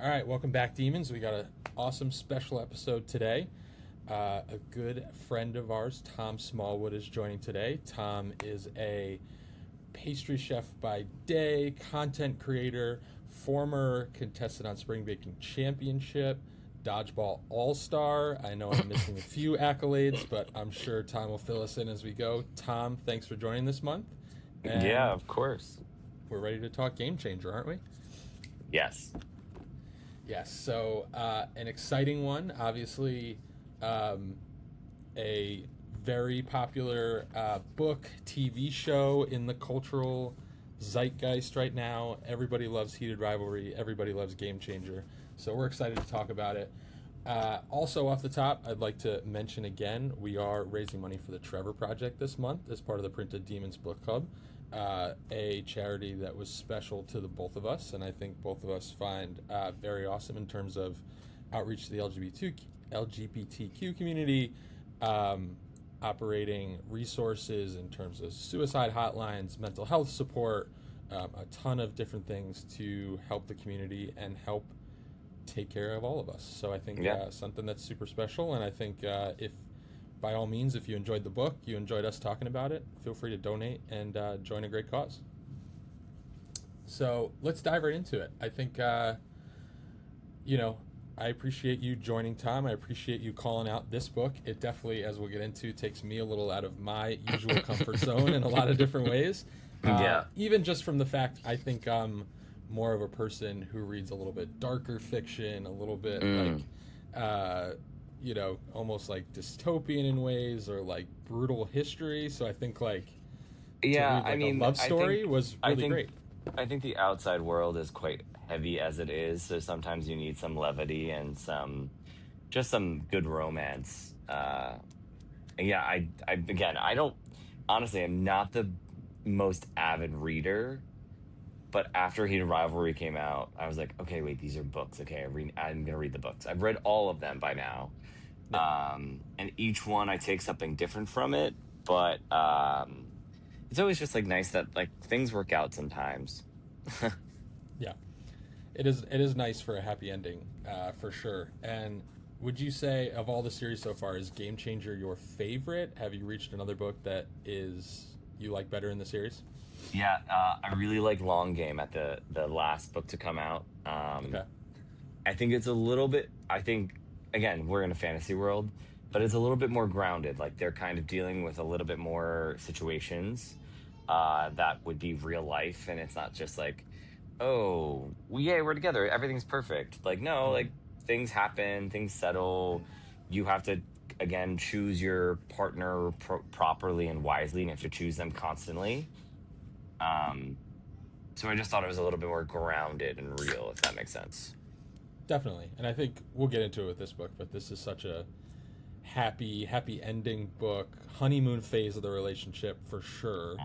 All right, welcome back, Demons. We got an awesome special episode today. A good friend of ours, Tom Smallwood, is joining today. Tom is a pastry chef by day, content creator, former contestant on Spring Baking Championship, Dodgeball All-Star. I know I'm missing a few accolades, but I'm sure Tom will fill us in as we go. Tom, thanks for joining this month. Yeah, And of course. we're ready to talk Game Changer, aren't we? Yes. Yes, so an exciting one, obviously a very popular book, TV show in the cultural zeitgeist right now. Everybody loves Heated Rivalry, everybody loves Game Changer, so we're excited to talk about it. Also, off the top, I'd like to mention again, we are raising money for the Trevor Project this month as part of the Printed Demons Book Club. A charity that was special to the both of us, and I think both of us find very awesome in terms of outreach to the LGBTQ community, operating resources in terms of suicide hotlines, mental health support, a ton of different things to help the community and help take care of all of us. So I think something that's super special, and I think if by all means, if you enjoyed the book, you enjoyed us talking about it, feel free to donate and join a great cause. So let's dive right into it. I think, I appreciate you joining, Tom. I appreciate you calling out this book. It definitely, as we'll get into, takes me a little out of my usual comfort zone in a lot of different ways. Even just from the fact I think I'm more of a person who reads a little bit darker fiction, a little bit almost like dystopian in ways, or like brutal history. So I think to read a love story was really great. I think the outside world is quite heavy as it is, so sometimes you need some levity and some good romance. I don't honestly, I'm not the most avid reader, but after Heated Rivalry came out, I was like, okay, wait, these are books. Okay, I'm gonna read the books. I've read all of them by now. And each one I take something different from it, but it's always just nice that things work out sometimes. Yeah, it is nice for a happy ending, for sure. And would you say, of all the series so far, is Game Changer your favorite? Have you reached another book that you like better in the series? Yeah, I really like Long Game at the last book to come out. Okay. I think it's a little bit, again, we're in a fantasy world, but it's a little bit more grounded. They're kind of dealing with a little bit more situations that would be real life, and it's not just oh, yay, we're together, everything's perfect. Things happen, things settle. You have to, again, choose your partner properly and wisely, and you have to choose them constantly. So I just thought it was a little bit more grounded and real, if that makes sense. Definitely. And I think we'll get into it with this book, but this is such a happy ending book, honeymoon phase of the relationship for sure.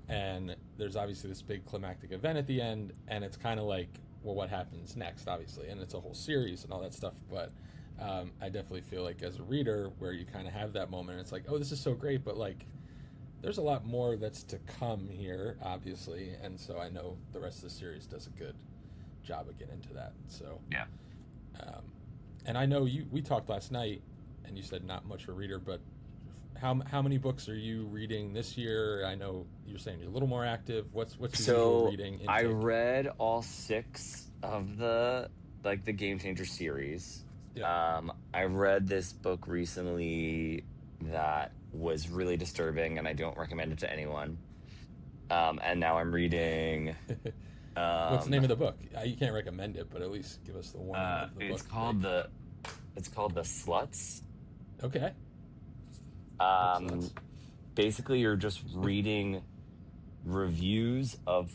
And there's obviously this big climactic event at the end, and it's kind of well, what happens next, obviously, and it's a whole series and all that stuff. But I definitely feel as a reader, where you kind of have that moment, it's oh, this is so great, but there's a lot more that's to come here, obviously, and so I know the rest of the series does a good job of getting into that. So yeah. And I know we talked last night, and you said not much of a reader, but how many books are you reading this year? I know you're saying you're a little more active. What's your usual reading intake? I read all 6 of the Game Changer series. Yeah. I read this book recently that was really disturbing, and I don't recommend it to anyone. And now I'm reading. What's the name of the book? You can't recommend it, but at least give us the warning of the book. It's called The Sluts. Okay. Basically, you're just reading reviews of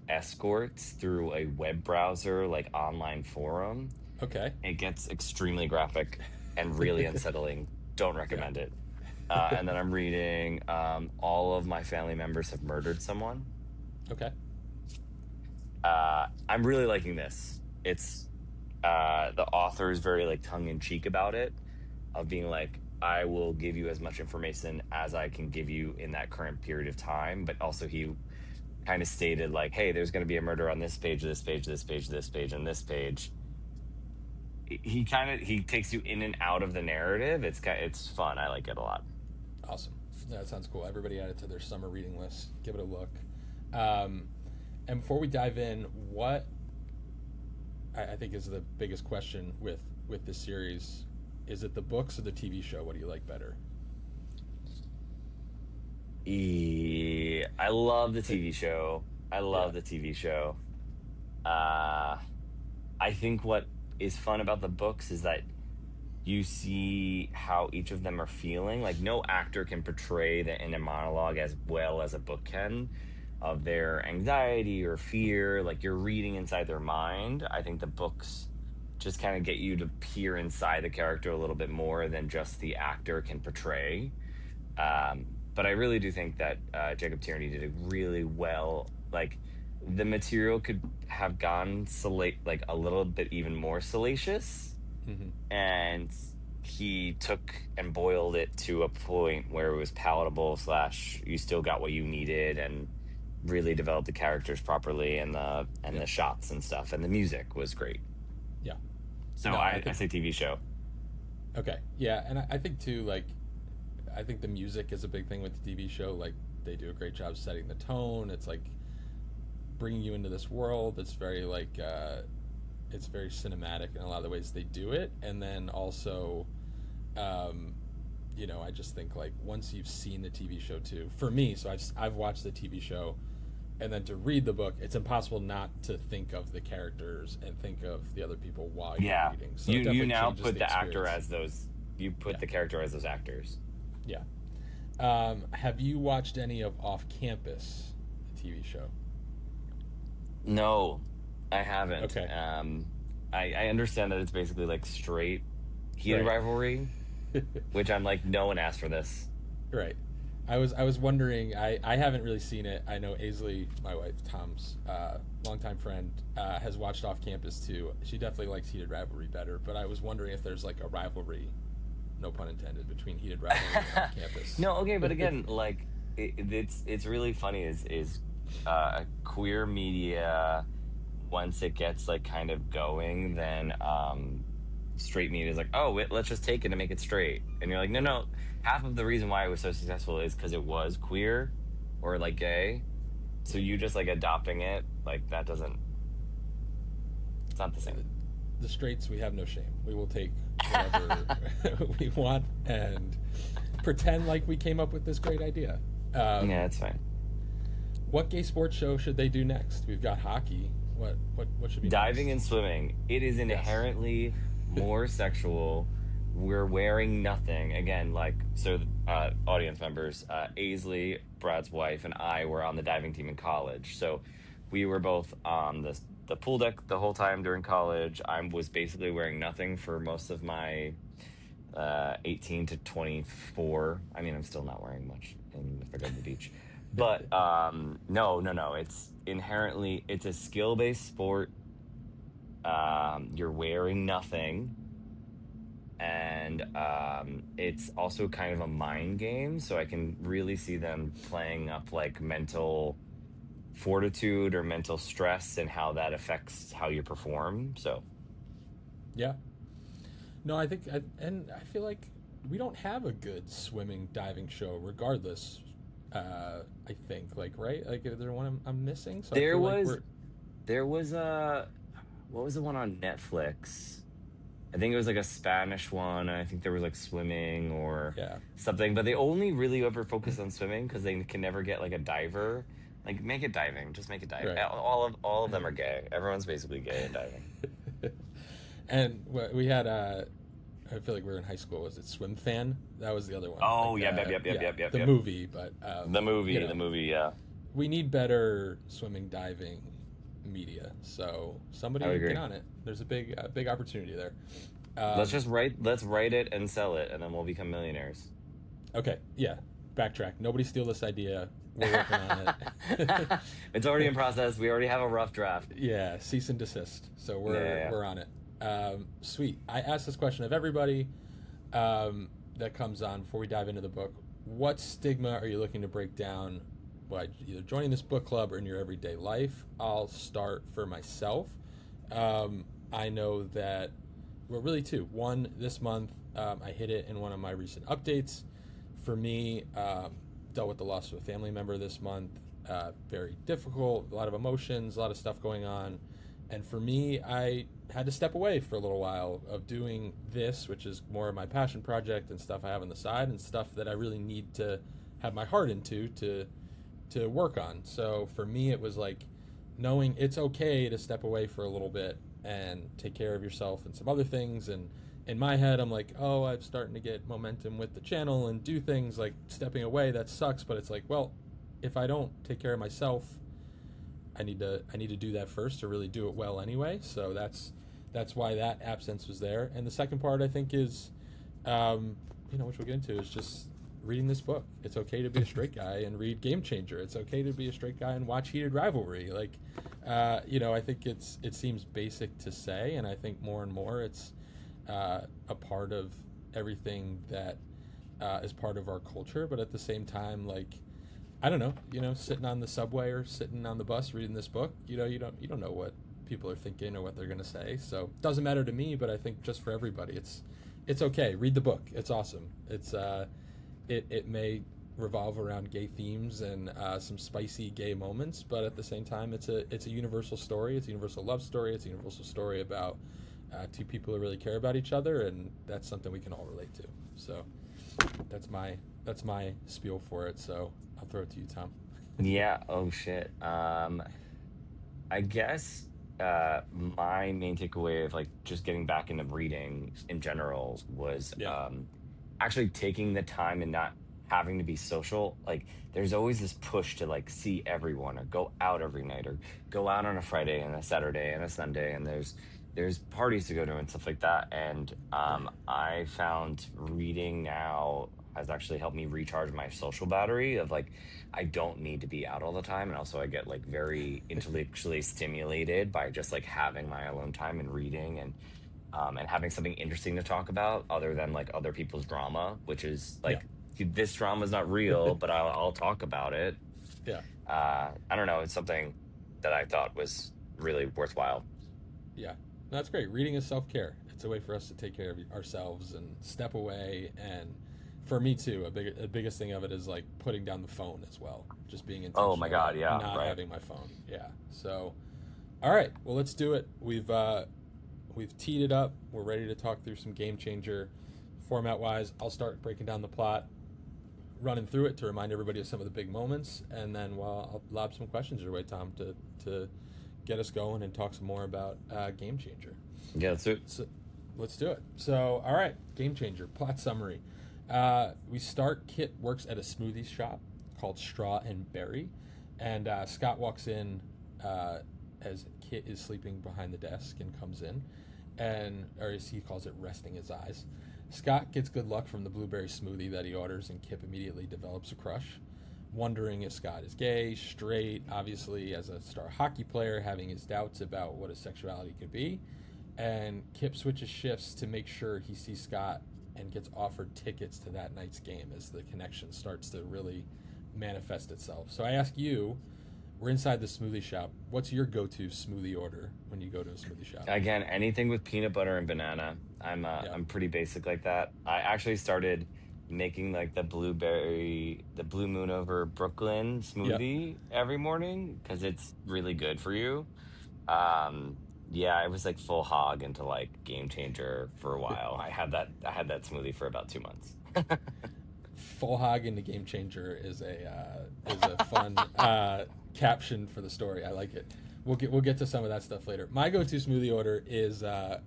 escorts through a web browser, online forum. Okay. It gets extremely graphic and really unsettling. Don't recommend it. And then I'm reading All of My Family Members Have Murdered Someone. Okay. I'm really liking this. It's the author is very tongue-in-cheek about it, of being I will give you as much information as I can give you in that current period of time, but also he kind of stated like, hey, there's going to be a murder on this page, this page, this page, this page, and this page. He takes you in and out of the narrative. It's fun. I like it a lot. Awesome. That sounds cool. Everybody add it to their summer reading list. Give it a look. And before we dive in, what I think is the biggest question with this series, is it the books or the TV show? What do you like better? I love the TV show. I love the TV show. I think what is fun about the books is that you see how each of them are feeling. Like, no actor can portray the inner monologue as well as a book can, of their anxiety or fear. Like, you're reading inside their mind. I think the books just kind of get you to peer inside the character a little bit more than just the actor can portray. But I really do think that Jacob Tierney did it really well. Like, the material could have gone like a little bit even more salacious, and he took and boiled it to a point where it was palatable / you still got what you needed, and really developed the characters properly, and the shots and stuff, and the music was great. Yeah. So I say TV show. Okay. Yeah, and I think too, like, I think the music is a big thing with the TV show. Like, they do a great job setting the tone. It's like bringing you into this world. It's very like it's very cinematic in a lot of the ways they do it. And then also, you know, I just think like once you've seen the TV show too, for me, so I've watched the TV show, and then to read the book, it's impossible not to think of the characters and think of the other people while you're reading. So you now put the actor as those. You put the character as those actors. Yeah. Have you watched any of Off Campus, the TV show? No, I haven't. Okay. I understand that it's basically like straight heated rivalry, which I'm like, no one asked for this. Right. I was wondering. I haven't really seen it. I know Aisley, my wife, Tom's longtime friend, has watched Off Campus too. She definitely likes heated rivalry better. But I was wondering if there's like a rivalry, no pun intended, between heated rivalry and Off Campus. No, okay, but again, like it's really funny is queer media, once it gets like kind of going, then straight media is like, oh, let's just take it and make it straight, and you're like, no, half of the reason why it was so successful is because it was queer or like gay, so you just like adopting it, like that doesn't, it's not the same. The straights, we have no shame. We will take whatever we want and pretend like we came up with this great idea. Yeah, it's fine. What gay sports show should they do next? We've got hockey. What should be diving next? And swimming? It is inherently more sexual. We're wearing nothing. Again, like, so audience members, Aisley, Brad's wife, and I were on the diving team in college. So we were both on the pool deck the whole time during college. I was basically wearing nothing for most of my 18 to 24. I mean, I'm still not wearing much if I go to the beach. But no. It's inherently, it's a skill-based sport. You're wearing nothing. And it's also kind of a mind game. So I can really see them playing up like mental fortitude or mental stress and how that affects how you perform. So yeah. No, I think, and I feel like we don't have a good swimming diving show regardless. I think, like, right? Like, is there one I'm missing? So there was what was the one on Netflix? I think it was like a Spanish one. I think there was like swimming or something, but they only really ever focus on swimming because they can never get like a diver. Like, make it diving. Just make it diving. Right. All of them are gay. Everyone's basically gay in diving. And we had I feel like we were in high school. Was it Swim Fan? That was the other one. Oh, like, yep. The movie, but the movie, yeah. We need better swimming, diving media. So somebody get on it. There's a big opportunity there. Let's write it and sell it, and then we'll become millionaires. Okay, yeah. Backtrack. Nobody steal this idea. We're working on it. It's already in process. We already have a rough draft. Yeah, cease and desist. So we're on it. Sweet. I asked this question of everybody that comes on before we dive into the book. What stigma are you looking to break down by either joining this book club or in your everyday life. I'll start for myself. I know that, well, really two. One, this month, I hit it in one of my recent updates. For me, dealt with the loss of a family member this month. Very difficult, a lot of emotions, a lot of stuff going on. And for me, I had to step away for a little while of doing this, which is more of my passion project and stuff I have on the side and stuff that I really need to have my heart into to work on. So for me, it was like knowing it's okay to step away for a little bit and take care of yourself and some other things. And in my head, I'm like, oh, I'm starting to get momentum with the channel and do things like stepping away. That sucks. But it's like, well, if I don't take care of myself, I need to do that first to really do it well anyway. So that's why that absence was there. And the second part, I think, is, which we'll get into, is just reading this book. It's okay to be a straight guy and read Game Changer. It's okay to be a straight guy and watch Heated Rivalry. Like, I think it seems basic to say, and I think more and more it's a part of everything that is part of our culture. But at the same time, like, I don't know, sitting on the subway or sitting on the bus reading this book, you don't know what people are thinking or what they're going to say. So it doesn't matter to me, but I think just for everybody, it's okay. Read the book. It's awesome. It's it may revolve around gay themes and some spicy gay moments, but at the same time, it's a universal story. It's a universal love story. It's a universal story about two people who really care about each other, and that's something we can all relate to. So that's my spiel for it. So I'll throw it to you, Tom. Yeah. Oh shit. I guess my main takeaway of like just getting back into reading in general was Yeah. actually taking the time and not having to be social. Like there's always this push to like see everyone or go out every night or go out on a Friday and a Saturday and a Sunday, and there's parties to go to and stuff like that. And I found reading now has actually helped me recharge my social battery of like I don't need to be out all the time. And also I get like very intellectually stimulated by just like having my alone time and reading and having something interesting to talk about other than like other people's drama, which is Yeah. like this drama is not real, but I'll talk about it. Yeah. I don't know. It's something that I thought was really worthwhile. Yeah. No, that's great. Reading is self-care. It's a way for us to take care of ourselves and step away. And for me too, a biggest thing of it is like putting down the phone as well. Just being Oh my intentional God. about Yeah. not Right. having my phone. Yeah. So, all right. Well, let's do it. We've teed it up. We're ready to talk through some Game Changer. Format-wise, I'll start breaking down the plot, running through it to remind everybody of some of the big moments, and then I'll lob some questions your way, Tom, to get us going and talk some more about Game Changer. Yeah. That's it. So let's do it. So, all right, Game Changer, plot summary. We start, Kit works at a smoothie shop called Straw and Berry, and Scott walks in as Kit is sleeping behind the desk and comes in, or as he calls it, resting his eyes. Scott gets good luck from the blueberry smoothie that he orders, and Kip immediately develops a crush, wondering if Scott is gay, straight, obviously as a star hockey player, having his doubts about what his sexuality could be. And Kip switches shifts to make sure he sees Scott and gets offered tickets to that night's game as the connection starts to really manifest itself. So I ask you, we're inside the smoothie shop. What's your go-to smoothie order when you go to a smoothie shop? Again, anything with peanut butter and banana. Yeah. I'm pretty basic like that. I actually started making like the Blue Moon over Brooklyn Yeah. smoothie every morning because it's really good for you. Yeah, I was like full hog into like Game Changer for a while. I had that smoothie for about 2 months. Full hog into Game Changer is a fun caption for the story. I like it. We'll get to some of that stuff later. My go-to smoothie order is I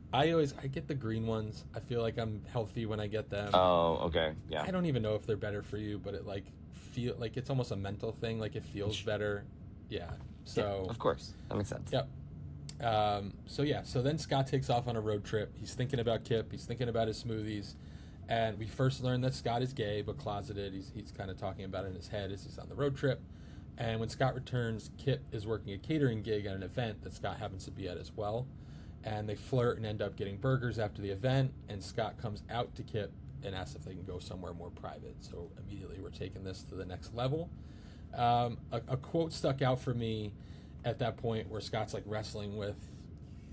get the green ones. I feel like I'm healthy when I get them. Oh, okay. Yeah. I don't even know if they're better for you, but it like feel like it's almost a mental thing. Like it feels better. Yeah. So Yeah, of course. That makes sense. Yep. So then Scott takes off on a road trip. He's thinking about Kip. He's thinking about his smoothies. And we first learn that Scott is gay, but closeted. He's kind of talking about it in his head as he's on the road trip. And when Scott returns, Kip is working a catering gig at an event that Scott happens to be at as well. And they flirt and end up getting burgers after the event. And Scott comes out to Kip and asks if they can go somewhere more private. So immediately we're taking this to the next level. A quote stuck out for me at that point where Scott's like wrestling with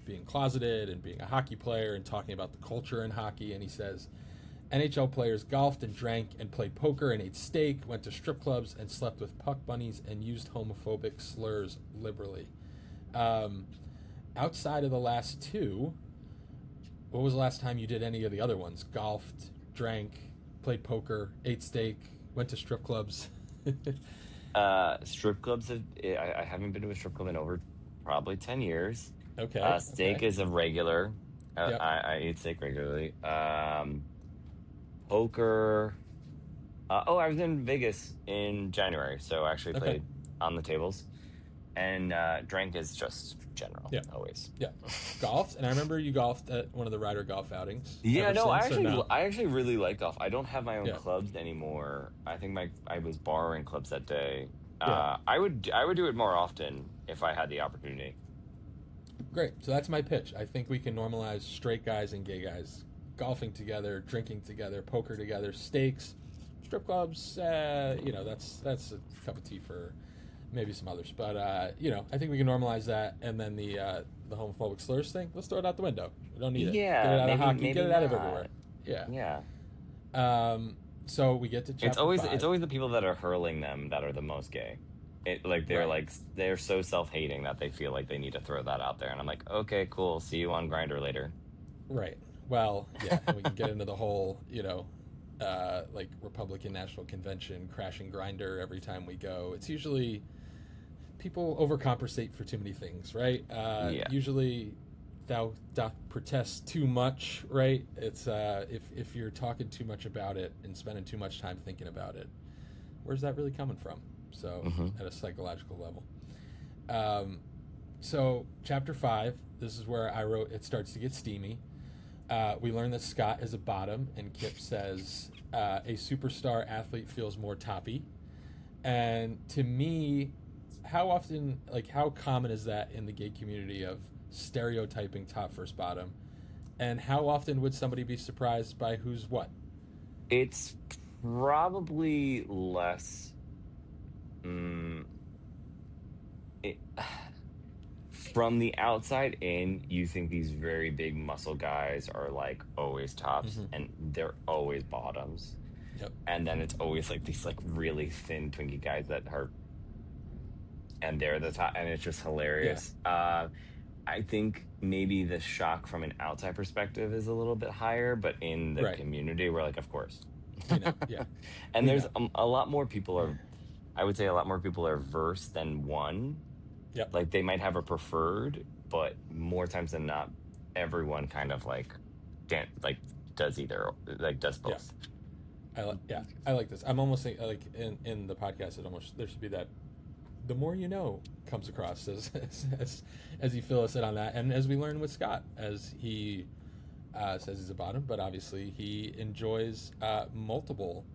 being closeted and being a hockey player and talking about the culture in hockey, and he says, NHL players golfed and drank and played poker and ate steak, went to strip clubs and slept with puck bunnies and used homophobic slurs liberally. Outside of the last two, what was the last time you did any of the other ones? Golfed, drank, played poker, ate steak, went to strip clubs. Strip clubs, I haven't been to a strip club in over probably 10 years. Okay. Steak Okay. is a regular. Yep. I eat steak regularly. Poker. I was in Vegas in January, so I actually Okay. played on the tables. And drank is just general, Yeah. always. Yeah. Golfed, and I remember you golfed at one of the Ryder golf outings. Yeah, Ever no, since, or no? I actually really like golf. I don't have my own Yeah. clubs anymore. I think I was borrowing clubs that day. Yeah. I would do it more often if I had the opportunity. Great. So that's my pitch. I think we can normalize straight guys and gay guys golfing together, drinking together, poker together, steaks, strip clubs. That's a cup of tea for maybe some others. But I think we can normalize that. And then the homophobic slurs thing, let's throw it out the window. We don't need it. Yeah, Get it out maybe of hockey. maybe Get it out of not. everywhere. Yeah. Yeah. So we get to chapter It's always 5. it's always the people that are hurling them that are the most gay. They're Right. like they're so self-hating that they feel like they need to throw that out there, and I'm like, okay, cool, see you on Grinder later. Right. Well, yeah, and we can get into the whole, like Republican National Convention crashing Grinder every time we go. It's usually people overcompensate for too many things, right? Yeah. Usually thou doth protest too much, right? It's if you're talking too much about it and spending too much time thinking about it, where's that really coming from? So Mhm. at a psychological level. So chapter 5, this is where I wrote it starts to get steamy. We learn that Scott is a bottom, and Kip says a superstar athlete feels more toppy. And to me, how common is that in the gay community of stereotyping top versus bottom? And how often would somebody be surprised by who's what? It's probably less. It, from the outside in, you think these very big muscle guys are like always tops, Mhm. and they're always bottoms. Yep. And then it's always like these like really thin twinkie guys that are, and they're the top, and it's just hilarious. I think maybe the shock from an outside perspective is a little bit higher, but in the Right. community, we're like, of course. Yeah. And We there's know. a lot more people are, I would say a lot more people are versed than one. Yep. Like they might have a preferred, but more times than not, everyone kind of like does either, like does both. I like this. I'm almost thinking, like in the podcast, there should be that the more you know comes across as you fill us in on that, and as we learn with Scott, as he says he's a bottom, but obviously he enjoys multiple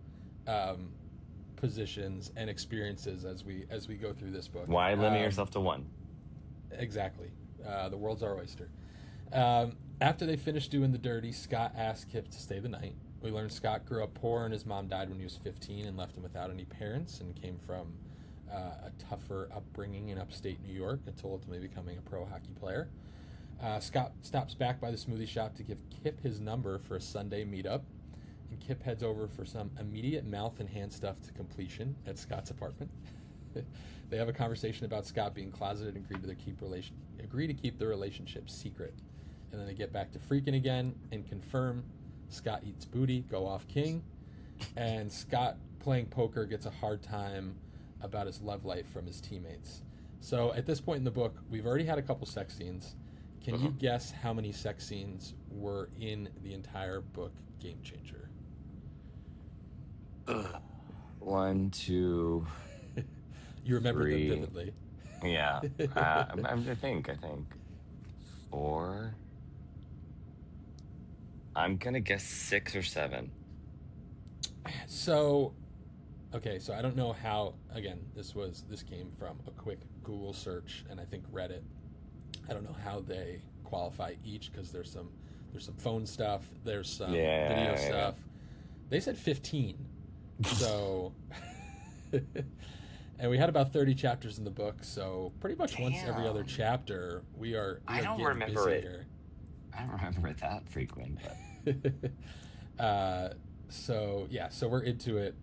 positions and experiences as we go through this book. Why limit yourself to one? Exactly. The world's our oyster. After they finish doing the dirty, Scott asks Kip to stay the night. We learn Scott grew up poor and his mom died when he was 15 and left him without any parents, and came from a tougher upbringing in upstate New York until ultimately becoming a pro hockey player. Scott stops back by the smoothie shop to give Kip his number for a Sunday meetup, and Kip heads over for some immediate mouth and hand stuff to completion at Scott's apartment. They have a conversation about Scott being closeted and agree to keep the relationship secret. And then they get back to freaking again and confirm Scott eats booty, go off king, and Scott playing poker gets a hard time about his love life from his teammates. So at this point in the book, we've already had a couple sex scenes. Can you guess how many sex scenes were in the entire book Game Changer? 1, 2, You remember 3. them vividly. Yeah. I think 4. I'm gonna guess 6 or 7. So I don't know how. Again, this came from a quick Google search, and I think Reddit. I don't know how they qualify each, because there's some phone stuff, there's some video stuff. They said 15. So And we had about 30 chapters in the book, so pretty much once every other Damn. chapter, we I are don't getting remember busy it. here. I don't remember it that frequent, but uh, so yeah, so we're into it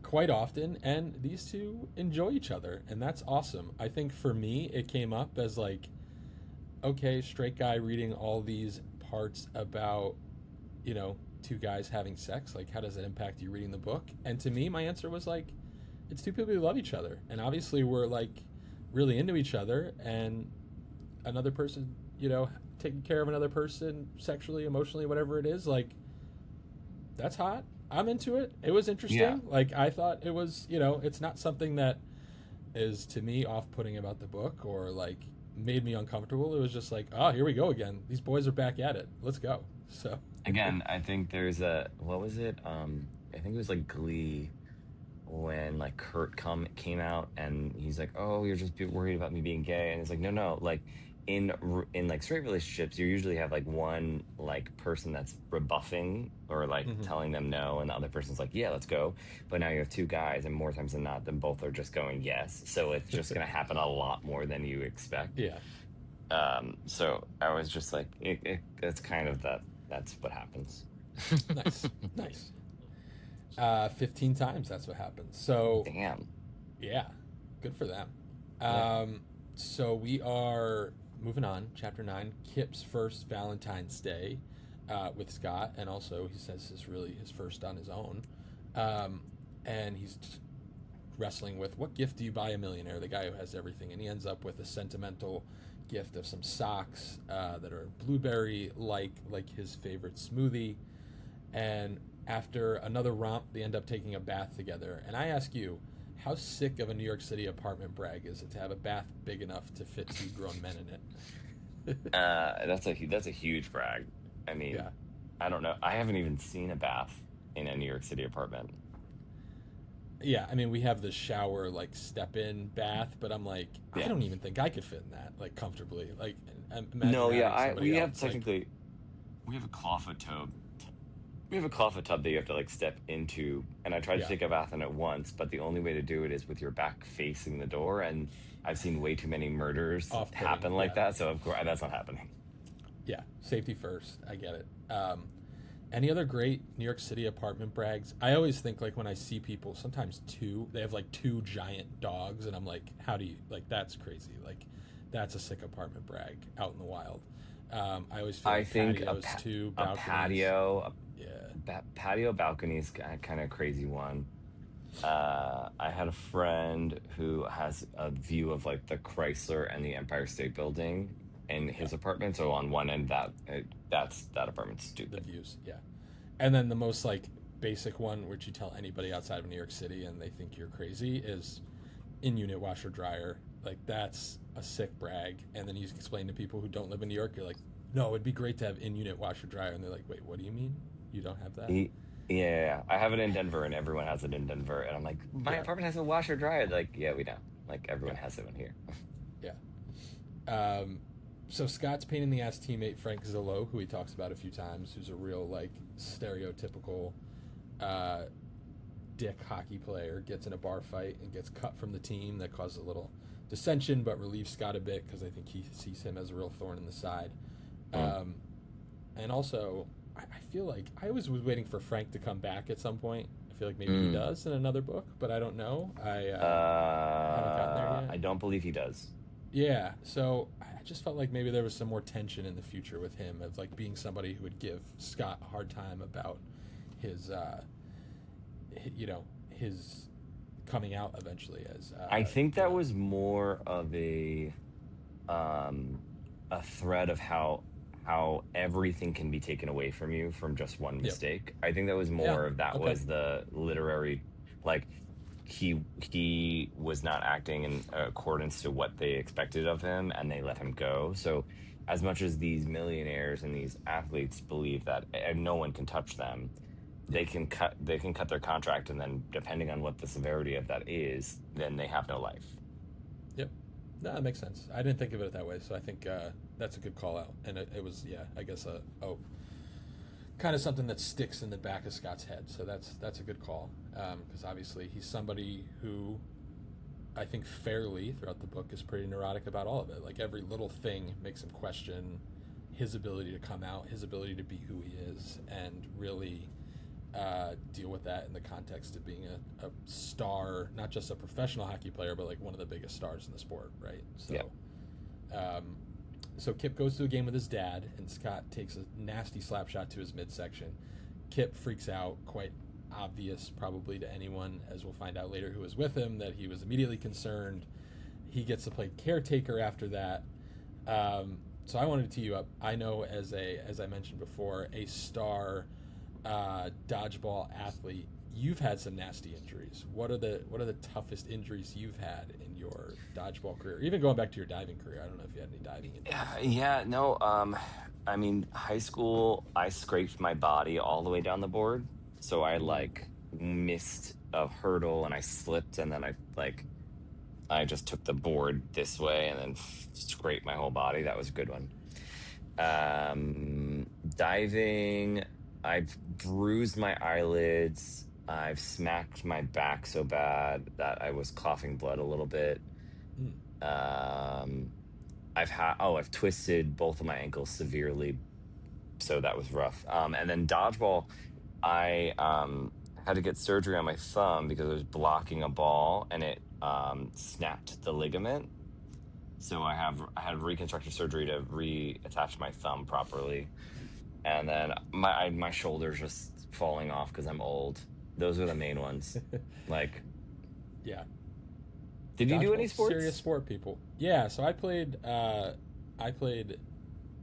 quite often, and these two enjoy each other, and that's awesome. I think for me, it came up as like, okay, straight guy reading all these parts about, two guys having sex. Like, how does that impact you reading the book? And to me, my answer was like, it's two people who love each other, and obviously we're like really into each other, and another person, taking care of another person sexually, emotionally, whatever it is, like that's hot. I'm into it. It was yeah. interesting. Like I thought it was, it's not something that is to me off-putting about the book or like made me uncomfortable. It was just like, oh, here we go again. These boys are back at it. Let's go. So, Again, I think there's a what was it? I think it was like Glee when like Kurt came out and he's like, "Oh, you're just worried about me being gay," and it's like, "No, no, like." In like straight relationships, you usually have like one like person that's rebuffing or like mhm. telling them no, and the other person's like, yeah, let's go. But now you have two guys, and more times than not, then both are just going yes. So it's just gonna happen a lot more than you expect. Yeah, So I was just like, it's kind of that. That's what happens. nice, nice. 15 times that's what happens. So Damn. yeah, good for them. Yeah. Um, so we are moving on. Chapter 9, Kip's first Valentine's Day with Scott, and also he says this is really his first on his own. Um, and he's wrestling with what gift do you buy a millionaire, the guy who has everything, and he ends up with a sentimental gift of some socks that are blueberry like his favorite smoothie. And after another romp, they end up taking a bath together. And I ask you, how sick of a New York City apartment brag is it to have a bath big enough to fit two grown men in it? That's a huge brag. I mean, Yeah. I don't know. I haven't even seen a bath in a New York City apartment. Yeah, I mean, we have the shower, like, step in bath, but I'm like, I Yeah. don't even think I could fit in that, like, comfortably. Like, imagine No, yeah, having I somebody we have else, like, technically we have a clawfoot tub. We have a clawfoot tub that you have to like step into, and I tried to yeah, take a bath in it once, but the only way to do it is with your back facing the door, and I've seen way too many murders off putting. happen like Yeah, that, so of course that's not happening. yeah, safety first. I get it. Any other great New York City apartment brags? I always think like when I see people, sometimes two, they have like two giant dogs, and I'm like, how do you like? That's crazy. Like, that's a sick apartment brag out in the wild. I always feel I like think patios, two a balconies. patio, Yeah, patio balcony is kind of crazy one. I had a friend who has a view of like the Chrysler and the Empire State Building in yeah, his apartment. So on one end, that apartment's the stupid. views. Yeah, and then the most like basic one, which you tell anybody outside of New York City and they think you're crazy, is in unit washer dryer. Like that's a sick brag. And then you explain to people who don't live in New York, you're like, no, it'd be great to have in unit washer dryer, and they're like, wait, what do you mean? You don't have that? He, yeah, yeah, yeah. I have it in Denver, and everyone has it in Denver, and I'm like, my Yeah, apartment has a washer dryer. Like, yeah, we know. Like everyone yeah, has it in here. yeah. Um, so Scott's pain in the ass teammate Frank Zillow, who he talks about a few times, who's a real like stereotypical uh, dick hockey player, gets in a bar fight and gets cut from the team. That causes a little dissension, but relieves Scott a bit because I think he sees him as a real thorn in the side. Mm. Um, and also, I feel like I always was waiting for Frank to come back at some point. I feel like maybe he Mm. does in another book, but I don't know. I haven't gotten there yet. I don't believe he does. Yeah, so I just felt like maybe there was some more tension in the future with him of like being somebody who would give Scott a hard time about his, his coming out eventually as I think that gay. was more of um a thread of how everything can be taken away from you from just one Yep. mistake. I think that was Yeah. more of that Okay. was the literary like he was not acting in accordance to what they expected of him, and they let him go. So as much as these millionaires and these athletes believe that no one can touch them, Yeah. they can cut their contract, and then depending on what the severity of that is, then they have no life. Yep. No, that makes sense. I didn't think of it that way, so I think that's a good call out. And it was, yeah, I guess kind of something that sticks in the back of Scott's head. So that's a good call because obviously he's somebody who I think fairly throughout the book, is pretty neurotic about all of it. Like every little thing makes him question his ability to come out, his ability to be who he is, and really deal with that in the context of being a star, not just a professional hockey player, but like one of the biggest stars in the sport, right? So, Yeah. um, so Kip goes to a game with his dad, and Scott takes a nasty slap shot to his midsection. Kip freaks out, quite obvious probably to anyone, as we'll find out later, who was with him, that he was immediately concerned. He gets to play caretaker after that. So I wanted to tee you up. I know, as I mentioned before, a star dodgeball athlete, you've had some nasty injuries. What are the toughest injuries you've had in your dodgeball career? Even going back to your diving career, I don't know if you had any diving injuries. Yeah, no. I mean, high school, I scraped my body all the way down the board, so I Mm. like missed a hurdle and I slipped, and then I just took the board this way and then scraped my whole body. That was a good one. Diving, I've bruised my eyelids. I've smacked my back so bad that I was coughing blood a little bit. Mm. Um, I've twisted both of my ankles severely, so that was rough. And then dodgeball, I had to get surgery on my thumb because I was blocking a ball and it snapped the ligament. So I had reconstructive surgery to reattach my thumb properly, and then my shoulders just falling off because I'm old. Those are the main ones. Like, Yeah, did you do any dodgeball's a serious sports? sport, people. Yeah, so I played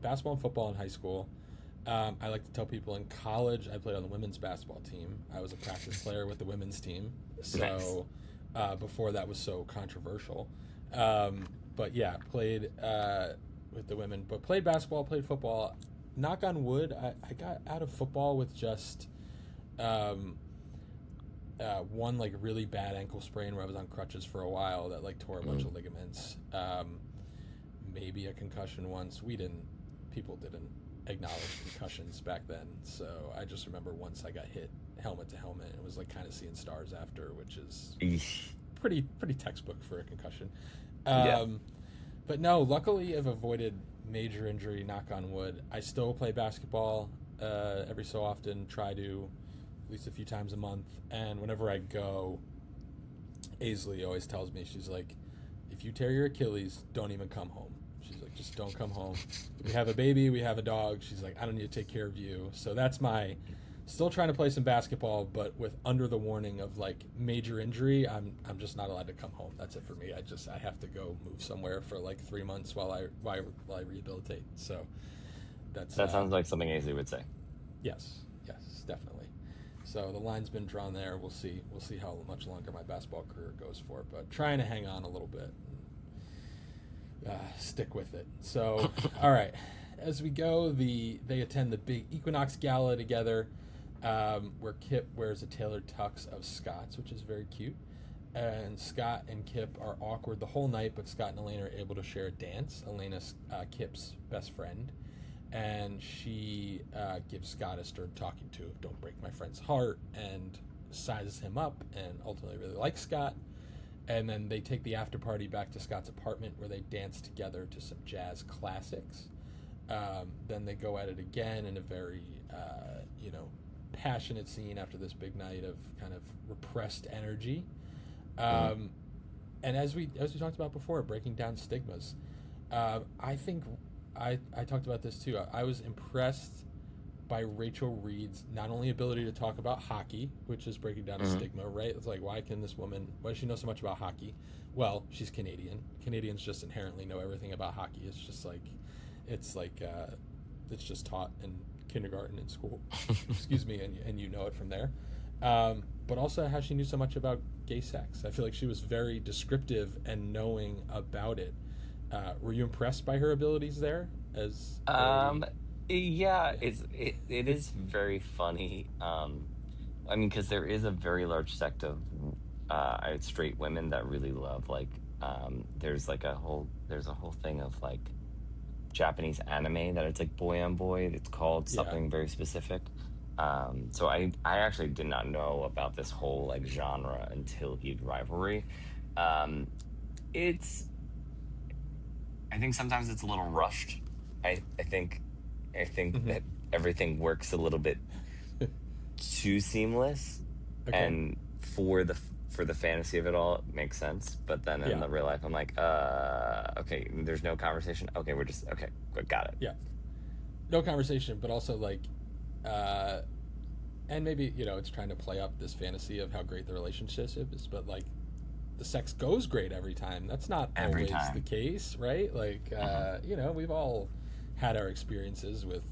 basketball and football in high school. I like to tell people in college I played on the women's basketball team. I was a practice player with the women's team. Nice. So before that was so controversial. But yeah, played with the women, but played basketball, played football. Knock on wood, I got out of football with just um, one like really bad ankle sprain where I was on crutches for a while that like tore a bunch Mm. of ligaments. Maybe a concussion once. People didn't acknowledge concussions back then. So I just remember once I got hit helmet to helmet, and it was like kind of seeing stars after, which is Eesh. pretty textbook for a concussion. Yeah. Um, but no, luckily I've avoided major injury. Knock on wood. I still play basketball every so often. Try to at least a few times a month. And whenever I go, Aisley always tells me, she's like, if you tear your Achilles, don't even come home. She's like, just don't come home. We have a baby, we have a dog. She's like, I don't need to take care of you. So that's my still trying to play some basketball, but with under the warning of like major injury. I'm just not allowed to come home. That's it for me. I have to go move somewhere for like 3 months while I rehabilitate. So that's That sounds like something Aisley would say. yes, definitely. So the line's been drawn there. We'll see how much longer my basketball career goes for, but trying to hang on a little bit and stick with it. So all right, as we go, they attend the big Equinox Gala together, where Kip wears a tailored tux of Scott's, which is very cute. And Scott and Kip are awkward the whole night, but Scott and Elena are able to share a dance. Elena's Kip's best friend, and she gives Scott a stern talking to, don't break my friend's heart, and sizes him up, and ultimately really likes Scott. And then they take the after party back to Scott's apartment, where they dance together to some jazz classics. Then they go at it again in a very, passionate scene after this big night of kind of repressed energy. Mm. Um, and as we talked about before, breaking down stigmas. I think I talked about this too. I was impressed by Rachel Reid's not only ability to talk about hockey, which is breaking down a Hmm. stigma, right? It's like, why does she know so much about hockey? Well, she's Canadian. Canadians just inherently know everything about hockey. It's like it's just taught in kindergarten and school. Excuse me, and you know it from there. But also how she knew so much about gay sex. I feel like she was very descriptive and knowing about it. Were you impressed by her abilities there? As Um, a yeah, yeah. it is very funny. I mean, because there is a very large sect of straight women that really love there's a whole thing of like Japanese anime that it's like boy on boy. It's called Yeah. something very specific. So I actually did not know about this whole like genre until Heat Rivalry. Um, it's I think sometimes it's a little rushed. I think Hmm. that everything works a little bit too seamless, Okay. and for the fantasy of it all, it makes sense. But then in Yeah. the real life, I'm like, okay, there's no conversation. Okay, we're just okay, got it. Yeah. No conversation, but also like, uh, and maybe it's trying to play up this fantasy of how great the relationship is, but like the sex goes great every time. That's not Every always the time. case, right? Like, Hmm. we've all had our experiences with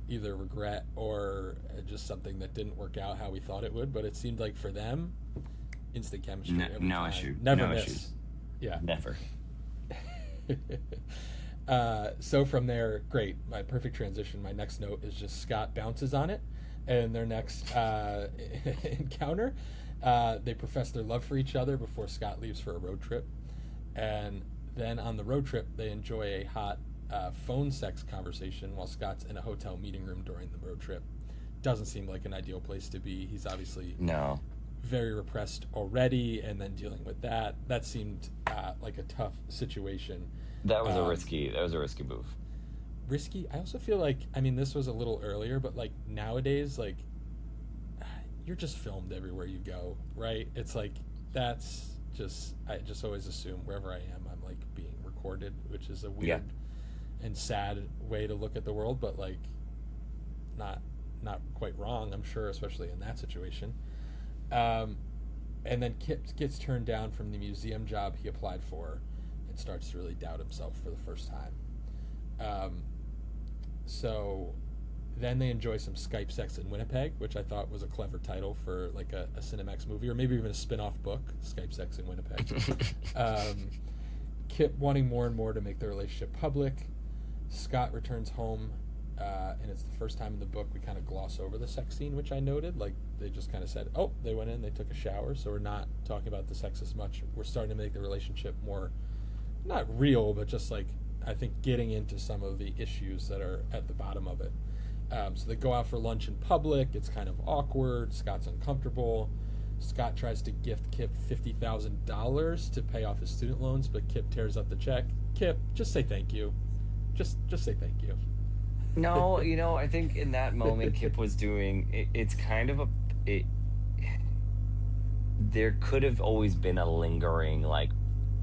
either regret or just something that didn't work out how we thought it would. But it seemed like for them, instant No, chemistry every no time, issue. never No miss. issues. Yeah. Never. So from there, great. My perfect transition. My next note is just Scott bounces on it, and their next encounter, they profess their love for each other before Scott leaves for a road trip, and then on the road trip they enjoy a hot phone sex conversation while Scott's in a hotel meeting room during the road trip. Doesn't seem like an ideal place to be. He's obviously No, very repressed already, and then dealing with that. That seemed like a tough situation. Um, that was a risky move. Risky. I also feel like, I mean, this was a little earlier, but like nowadays, like you're just filmed everywhere you go, right? It's like that's just I just always assume wherever I am, I'm like being recorded, which is a Yeah. weird and sad way to look at the world, but like not not quite wrong, I'm sure, especially in that situation. Um, and then Kip gets turned down from the museum job he applied for, and starts to really doubt himself for the first time. Um, so then they enjoy some Skype sex in Winnipeg, which I thought was a clever title for like a Cinemax movie, or maybe even a spin-off book, Skype sex in Winnipeg. Um, Kip wanting more and more to make their relationship public. Scott returns home, and it's the first time in the book we kind of gloss over the sex scene, which I noted. Like they just kind of said, "Oh, they went in, they took a shower," so we're not talking about the sex as much. We're starting to make the relationship more not real, but just like I think getting into some of the issues that are at the bottom of it. So they go out for lunch in public. It's kind of awkward. Scott's uncomfortable. Scott tries to gift Kip $50,000 to pay off his student loans, but Kip tears up the check. Kip, just say thank you. Just say thank you. No, I think in that moment Kip was doing it, it's kind of a it there could have always been a lingering like,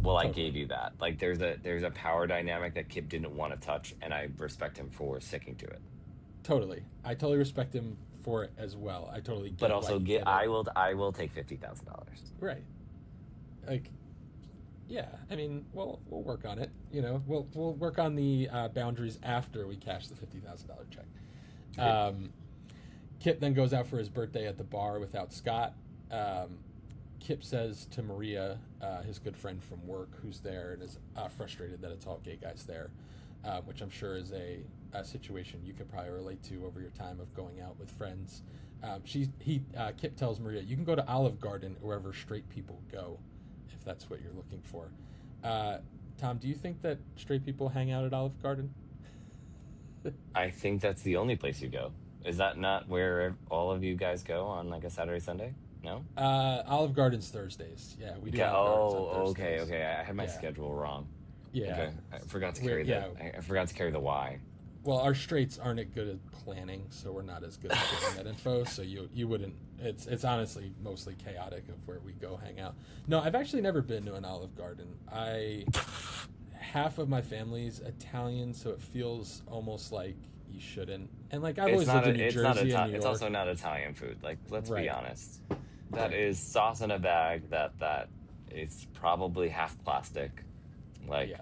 well, I Totally. gave you that. Like there's a power dynamic that Kip didn't want to touch, and I respect him for sticking to it. Totally. I totally respect him for it as well. I totally But get why also he get did it. I will take $50,000. Right. Like, yeah, I mean, we'll work on it. We'll work on the boundaries after we cash the $50,000 check. Agreed. Um, Kip then goes out for his birthday at the bar without Scott. Um, Kip says to Maria, his good friend from work, who's there and is frustrated that it's all gay guys there, which I'm sure is a situation you could probably relate to over your time of going out with friends. Kip tells Maria, "You can go to Olive Garden wherever straight people go, if that's what you're looking for." Uh, Tom, do you think that straight people hang out at Olive Garden? I think that's the only place you go. Is that not where all of you guys go on like a Saturday, Sunday? No? Olive Garden's Thursdays. Yeah, we do Okay. Olive Gardens on Oh, okay, Thursdays. okay. I had my Yeah, schedule wrong. yeah. Okay. I forgot to We're carry yeah. I forgot to carry the Y. Well, our straights aren't as good at planning, so we're not as good at getting that info. So you wouldn't. It's honestly mostly chaotic of where we go hang out. No, I've actually never been to an Olive Garden. I half of my family's Italian, so it feels almost like you shouldn't. And like I've always lived in New It's not Jersey and New It's York. also not Italian food. Like, let's be Right, honest. That right, is sauce in a bag that it's probably half plastic. Like, yeah.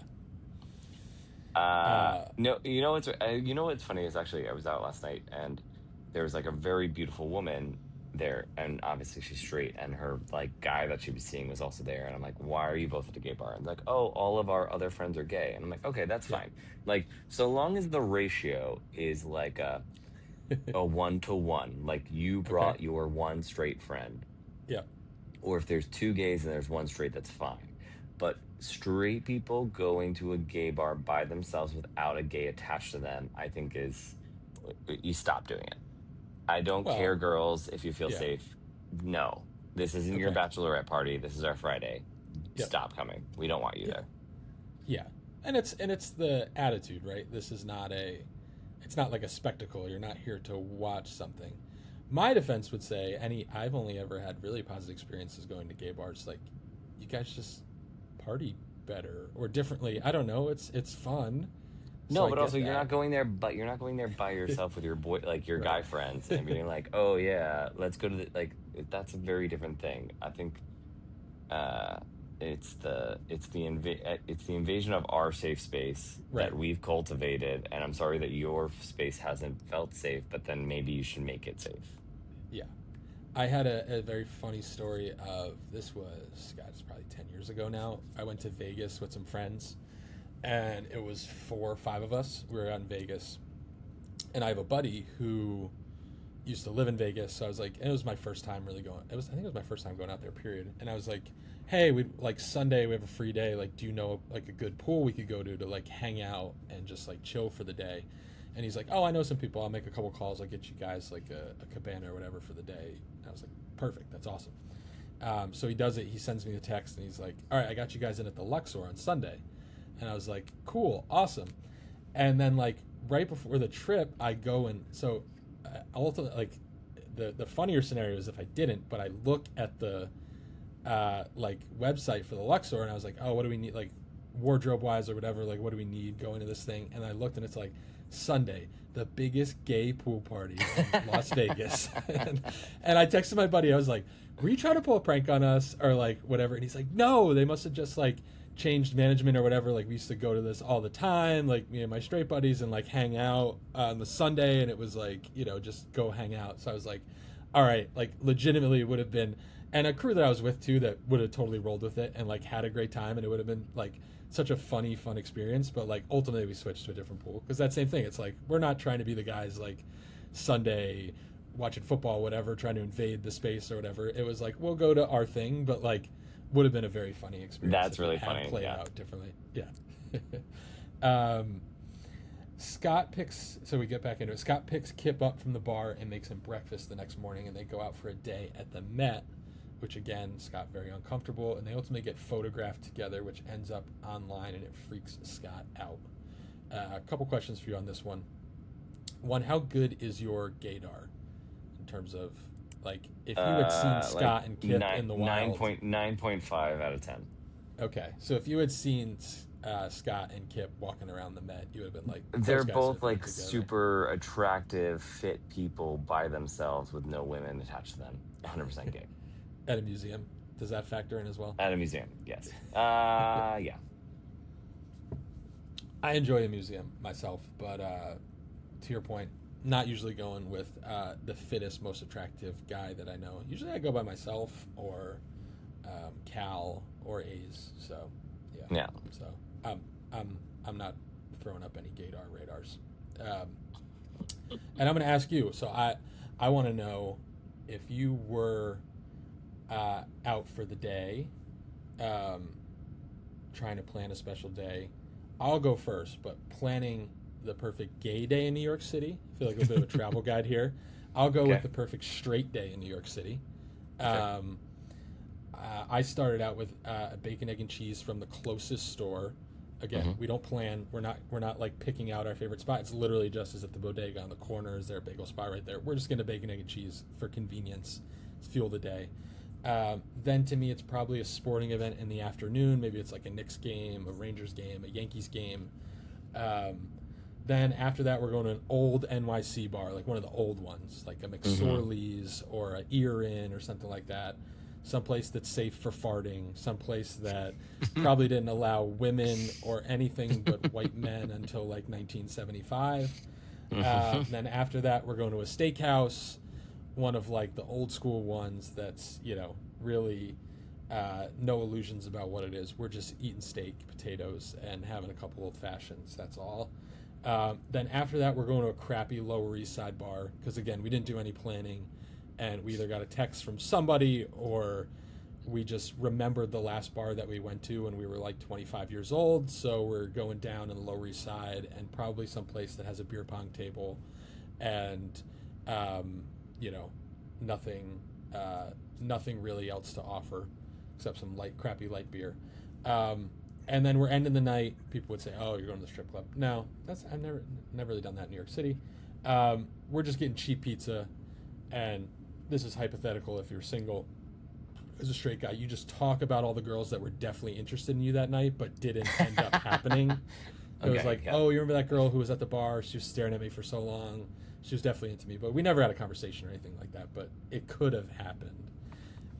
Uh, no, you know what's funny is actually I was out last night, and there was like a very beautiful woman there, and obviously she's straight, and her like guy that she was seeing was also there, and I'm like, why are you both at a gay bar? And like, oh, all of our other friends are gay, and I'm like, okay, that's yeah, fine. Like, so long as the ratio is like a 1 to 1, like you okay, brought your one straight friend, yeah. or if there's two gays and there's one straight, that's fine. But straight people going to a gay bar by themselves without a gay attached to them, I think is you stop doing it. I don't care, Well, girls, if you feel yeah, safe. No, this isn't your okay. bachelorette party. This is our Friday. Yep. stop coming. We don't want you Yeah. there. Yeah. And it's the attitude, right? This is not a it's not like a spectacle. You're not here to watch something. My defense would say I've only ever had really positive experiences going to gay bars. Like, you guys just party better or differently. I don't know. It's fun. So No, I but also get that. you're not going there by yourself with your boy, like your Right. guy friends, and being like, oh yeah, let's go to the like. That's a very different thing. I think uh, it's the invasion of our safe space Right. that we've cultivated, and I'm sorry that your space hasn't felt safe, but then maybe you should make it safe. Yeah. I had a very funny story of this was, God, it's probably 10 years ago now. I went to Vegas with some friends, and it was 4 or 5 of us. We were out in Vegas, and I have a buddy who used to live in Vegas. So I was like, and it was my first time really going. I think it was my first time going out there. Period. And I was like, hey, we like Sunday we have a free day. Like, do you know like a good pool we could go to like hang out and just like chill for the day? And he's like, oh, I know some people. I'll make a couple calls. I'll get you guys like a cabana or whatever for the day. And I was like, perfect. That's awesome. So he does it. He sends me the text and he's like, all right, I got you guys in at the Luxor on Sunday. And I was like, cool, awesome. And then like right before the trip, I go and so ultimately like the funnier scenario is if I didn't, but I look at the like website for the Luxor and I was like, oh, what do we need like wardrobe wise or whatever? Like, what do we need going to this thing? And I looked and it's like Sunday, the biggest gay pool party in Las Vegas. And I texted my buddy. I was like, were you trying to pull a prank on us or like whatever? And he's like, no, they must have just like changed management or whatever. Like, we used to go to this all the time, like me and my straight buddies, and like hang out on the Sunday, and it was like, just go hang out. So I was like, all right, like legitimately it would have been, and a crew that I was with too that would have totally rolled with it and like had a great time, and it would have been like such a fun experience. But like ultimately we switched to a different pool because that same thing, it's like we're not trying to be the guys like Sunday watching football, whatever, trying to invade the space or whatever. It was like, we'll go to our thing, but like would have been a very funny experience. That's If really it had funny. played Yeah. out differently. Yeah. Scott picks, so we get back into it. Scott picks Kip up from the bar and makes him breakfast the next morning, and they go out for a day at the Met, which again, Scott very uncomfortable, and they ultimately get photographed together, which ends up online, and it freaks Scott out. A couple questions for you on this one. One, how good is your gaydar in terms of, like, if you had seen Scott Like and Kip in the wild? 9.5 out of 10. Okay, so if you had seen Scott and Kip walking around the Met, you would have been like, They're those guys are both like together. super attractive, fit people by themselves with no women attached to them. 100% gay. At a museum. Does that factor in as well? At a museum, yes. Yeah. I enjoy a museum myself, but to your point, not usually going with the fittest, most attractive guy that I know. Usually I go by myself or Cal or A's. So yeah. Yeah. So I'm not throwing up any gaydar radars. And I'm going to ask you. So I want to know if you were out for the day, trying to plan a special day. I'll go first, but planning the perfect gay day in New York City. I feel like a bit of a travel guide here. I'll go with the perfect straight day in New York City. I started out with a bacon, egg, and cheese from the closest store. Again, we don't plan. We're not like picking out our favorite spot. It's literally just as at the bodega on the corner. Is there a bagel spot right there? We're just gonna bacon, egg, and cheese for convenience. It's fuel the day. Then to me, it's probably a sporting event in the afternoon. Maybe it's like a Knicks game, a Rangers game, a Yankees game. Then after that, we're going to an old NYC bar, like one of the old ones, like a McSorley's or a Ear Inn or something like that. Someplace that's safe for farting. Someplace that probably didn't allow women or anything but white men until like 1975. Then after that, we're going to a steakhouse, one of like the old school ones that's, really no illusions about what it is. We're just eating steak, potatoes, and having a couple old fashions. That's all. Then after that, we're going to a crappy Lower East Side bar because, again, we didn't do any planning, and we either got a text from somebody or we just remembered the last bar that we went to when we were like 25 years old. So we're going down in the Lower East Side and probably someplace that has a beer pong table and, nothing really else to offer. except some crappy light beer. And then we're ending the night. People would say, "Oh, you're going to the strip club." No, I've never really done that in New York City. We're just getting cheap pizza, and this is hypothetical. If you're single, as a straight guy, you just talk about all the girls that were definitely interested in you that night, but didn't end up happening. It was like, "Oh, you remember that girl who was at the bar? She was staring at me for so long. She was definitely into me, but we never had a conversation or anything like that. But it could have happened."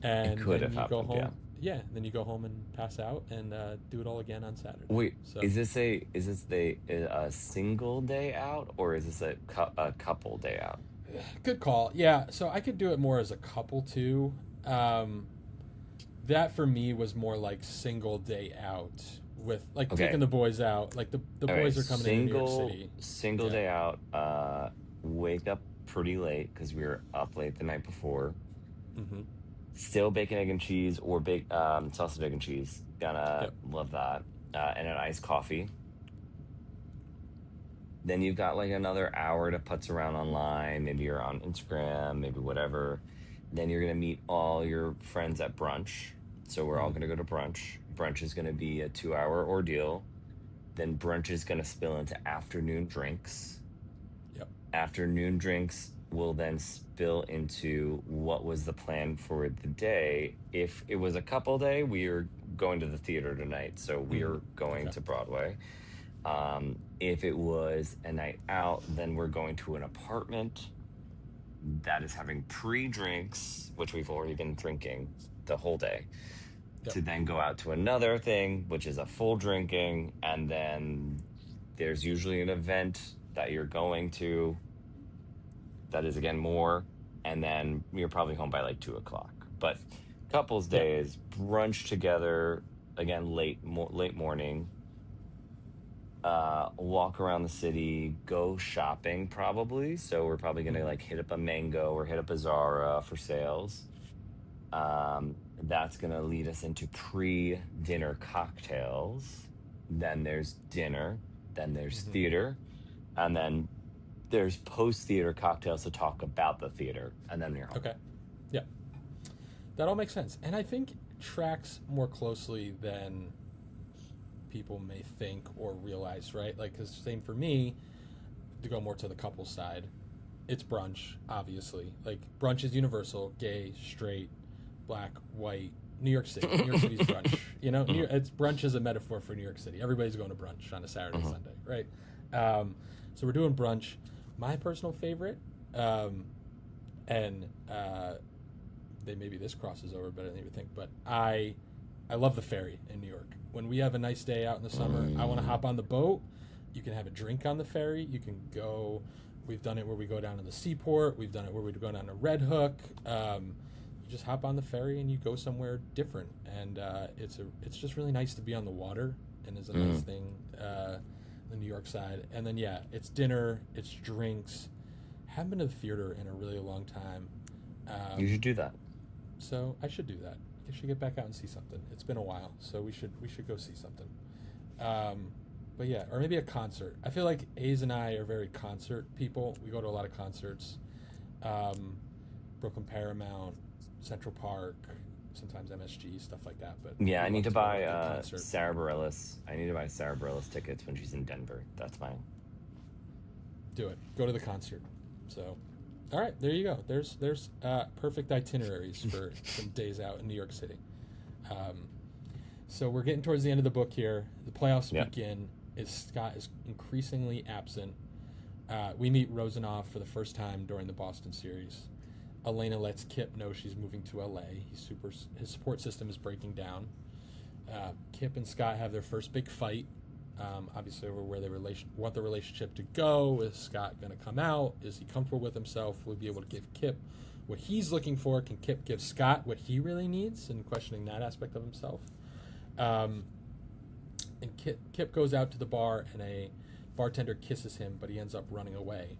And It could then have you go happened, home. yeah. Yeah, then you go home and pass out and do it all again on Saturday. Wait, So is this a single day out, or is this a couple day out? good call. Yeah, so I could do it more as a couple too. Um, that for me was more like single day out with like taking Okay. the boys out. Like the All right. boys are coming into New York City. Single Yeah. day out. Wake up pretty late because we were up late the night before. Mm-hmm. Still bacon, egg, and cheese, or sausage, egg, and cheese. Gonna Yep. love that. And an iced coffee. Then you've got like another hour to putz around online. Maybe you're on Instagram, maybe whatever. Then you're gonna meet all your friends at brunch. So we're all Mm-hmm. gonna go to brunch. Brunch is gonna be a 2 hour ordeal. Then brunch is gonna spill into afternoon drinks. Yep. Afternoon drinks will then spill into what was the plan for the day. If it was a couple day, we are going to the theater tonight, so we Mm-hmm. are going Okay. to Broadway. If it was a night out, then we're going to an apartment that is having pre-drinks, which we've already been drinking the whole day, Yep. to then go out to another thing, which is a full drinking, and then there's usually an event that you're going to that is again more, and then you're probably home by like 2 o'clock. But couples Yep. day is brunch together again, late morning, walk around the city, go shopping probably. So we're probably gonna Mm-hmm. like hit up a Mango or hit up a Zara for sales. That's gonna lead us into pre-dinner cocktails. Then there's dinner, then there's Mm-hmm. theater, and then there's post-theater cocktails to talk about the theater, and then you're home. Okay. Yeah. That all makes sense, and I think tracks more closely than people may think or realize, right? Like, because same for me, to go more to the couple side, it's brunch, obviously. Like, brunch is universal: gay, straight, black, white. New York City. New York City's brunch. You know, Mhm, it's brunch is a metaphor for New York City. Everybody's going to brunch on a Saturday, mhm. Sunday, right? So we're doing brunch. My personal favorite, um, and they maybe this crosses over, but I didn't even think. But I love the ferry in New York. When we have a nice day out in the summer, I want to Mm, hop on the boat. You can have a drink on the ferry. You can go. We've done it where we go down to the seaport. We've done it where we go down to Red Hook. You just hop on the ferry and you go somewhere different, and it's just really nice to be on the water, and is a nice mm. thing. The New York side, and then yeah, it's dinner, it's drinks. Haven't been to the theater in a really long time. You Um, should do that. so I should do that. I should get back out and see something. It's been a while, so we should go see something. Um, but yeah, or maybe a concert. I feel like A's and I are very concert people. We go to a lot of concerts. Um, Brooklyn Paramount, Central Park, sometimes MSG, stuff like that. But Yeah, we I need love to to go to buy a good concert. Sarah Bareilles. I need to buy Sarah Bareilles tickets when she's in Denver. That's mine. Do it. Go to the concert. So, all right, there you go. There's perfect itineraries for some days out in New York City. Um, so we're getting towards the end of the book here. The playoffs Yeah. begin. Scott is increasingly absent. We meet Rosanov for the first time during the Boston series. Elena lets Kip know she's moving to LA. His support system is breaking down. Kip and Scott have their first big fight. Obviously, over where they want the relationship to go. Is Scott going to come out? Is he comfortable with himself? Will he be able to give Kip what he's looking for? Can Kip give Scott what he really needs? And questioning that aspect of himself. Um, and Kip goes out to the bar, and a bartender kisses him, but he ends up running away.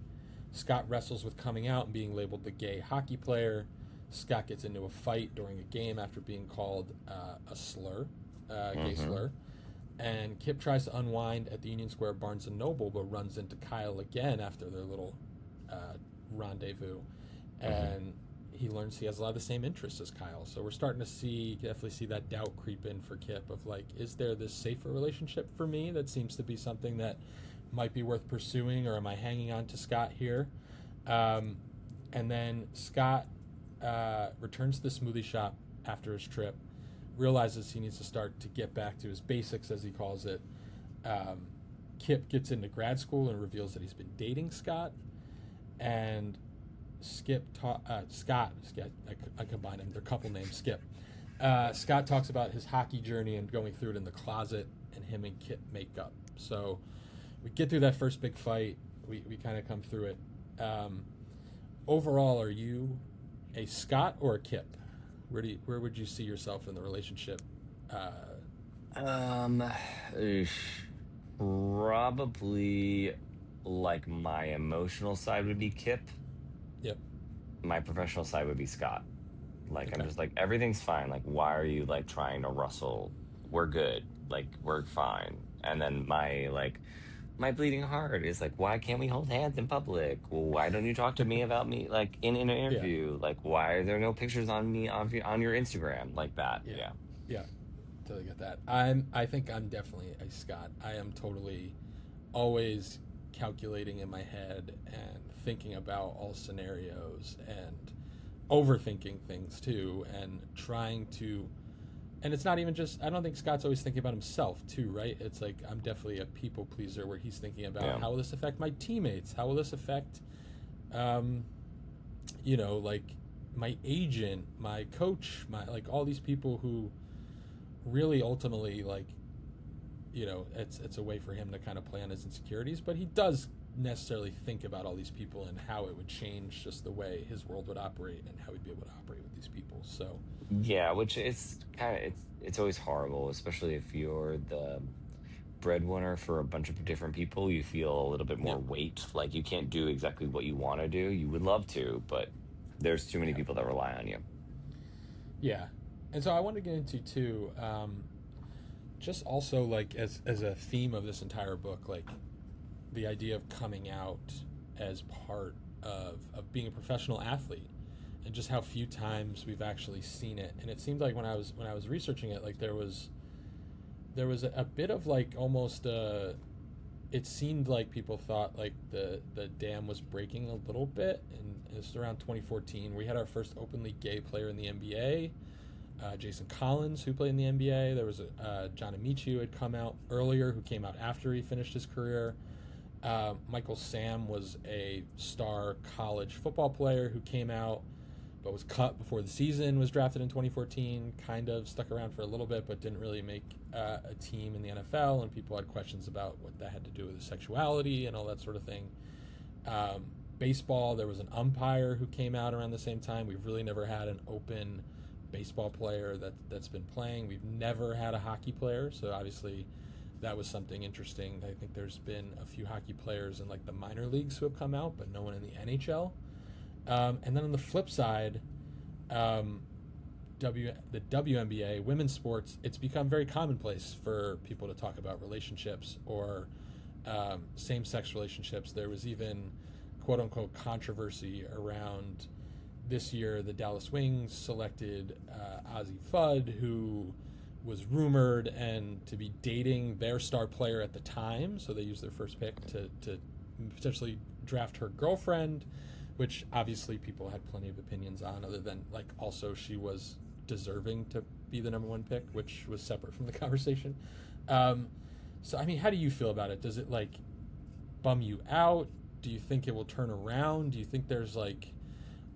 Scott wrestles with coming out and being labeled the gay hockey player. Scott gets into a fight during a game after being called a slur, gay Mm-hmm. slur. And Kip tries to unwind at the Union Square Barnes & Noble, but runs into Kyle again after their little rendezvous. Mm-hmm. And he learns he has a lot of the same interests as Kyle. So we're starting to definitely see that doubt creep in for Kip of like, is there this safer relationship for me that seems to be something that might be worth pursuing, or am I hanging on to Scott here? Um, and then Scott returns to the smoothie shop after his trip, realizes he needs to start to get back to his basics, as he calls it. Um, Kip gets into grad school and reveals that he's been dating Scott, and Scott, I combine them, their couple names, Skip. Scott talks about his hockey journey and going through it in the closet, and him and Kip make up. So we get through that first big fight. We kind of come through it. Overall, are you a Scott or a Kip? Where would you see yourself in the relationship? Uh, Um, eesh, Probably like my emotional side would be Kip. yep. My professional side would be Scott. Like I'm Okay. just like everything's fine. Like why are you like trying to rustle? We're good. Like we're fine. And then my bleeding heart is like, why can't we hold hands in public? Well, why don't you talk to me about me like in an Yeah. interview? Like why are there no pictures on me on your Instagram like that? Yeah. Yeah. Yeah. Totally get that. I think I'm definitely a Scott. I am totally always calculating in my head and thinking about all scenarios and overthinking things too, and trying to, and it's not even just, I don't think Scott's always thinking about himself too, right? It's like I'm definitely a people pleaser where he's thinking about Yeah. how will this affect my teammates, how will this affect um like my agent, my coach, my, like, all these people who really ultimately, like, it's a way for him to kind of play on his insecurities, but he does necessarily think about all these people and how it would change just the way his world would operate and how he'd be able to operate with these people. So Yeah, which is kind of it's always horrible, especially if you're the breadwinner for a bunch of different people. You feel a little bit yeah, more weight, like you can't do exactly what you want to do. You would love to, but there's too many yeah, people that rely on you. yeah. And so I want to get into too, just also like as a theme of this entire book, like the idea of coming out as part of being a professional athlete, and just how few times we've actually seen it. And it seemed like when I was researching it, like there was a bit of like almost it seemed like people thought like the dam was breaking a little bit, and it's around 2014 we had our first openly gay player in the NBA, Jason Collins, who played in the NBA. There was John Amici, who had come out earlier, who came out after he finished his career. Michael Sam was a star college football player who came out but was cut before the season, was drafted in 2014, kind of stuck around for a little bit, but didn't really make a team in the NFL, and people had questions about what that had to do with his sexuality and all that sort of thing. Baseball, there was an umpire who came out around the same time. We've really never had an open baseball player that's been playing. We've never had a hockey player, so obviously that was something interesting. I think there's been a few hockey players in like the minor leagues who have come out, but no one in the NHL. And then on the flip side, um, the WNBA, women's sports, it's become very commonplace for people to talk about relationships or same sex relationships. There was even quote unquote controversy around this year. The Dallas Wings selected Ozzy Fudd, who was rumored and to be dating their star player at the time. So they used their first pick to potentially draft her girlfriend, which obviously people had plenty of opinions on, other than like also she was deserving to be the number one pick, which was separate from the conversation. Um, so I mean, how do you feel about it? Does it like bum you out? Do you think it will turn around? Do you think there's like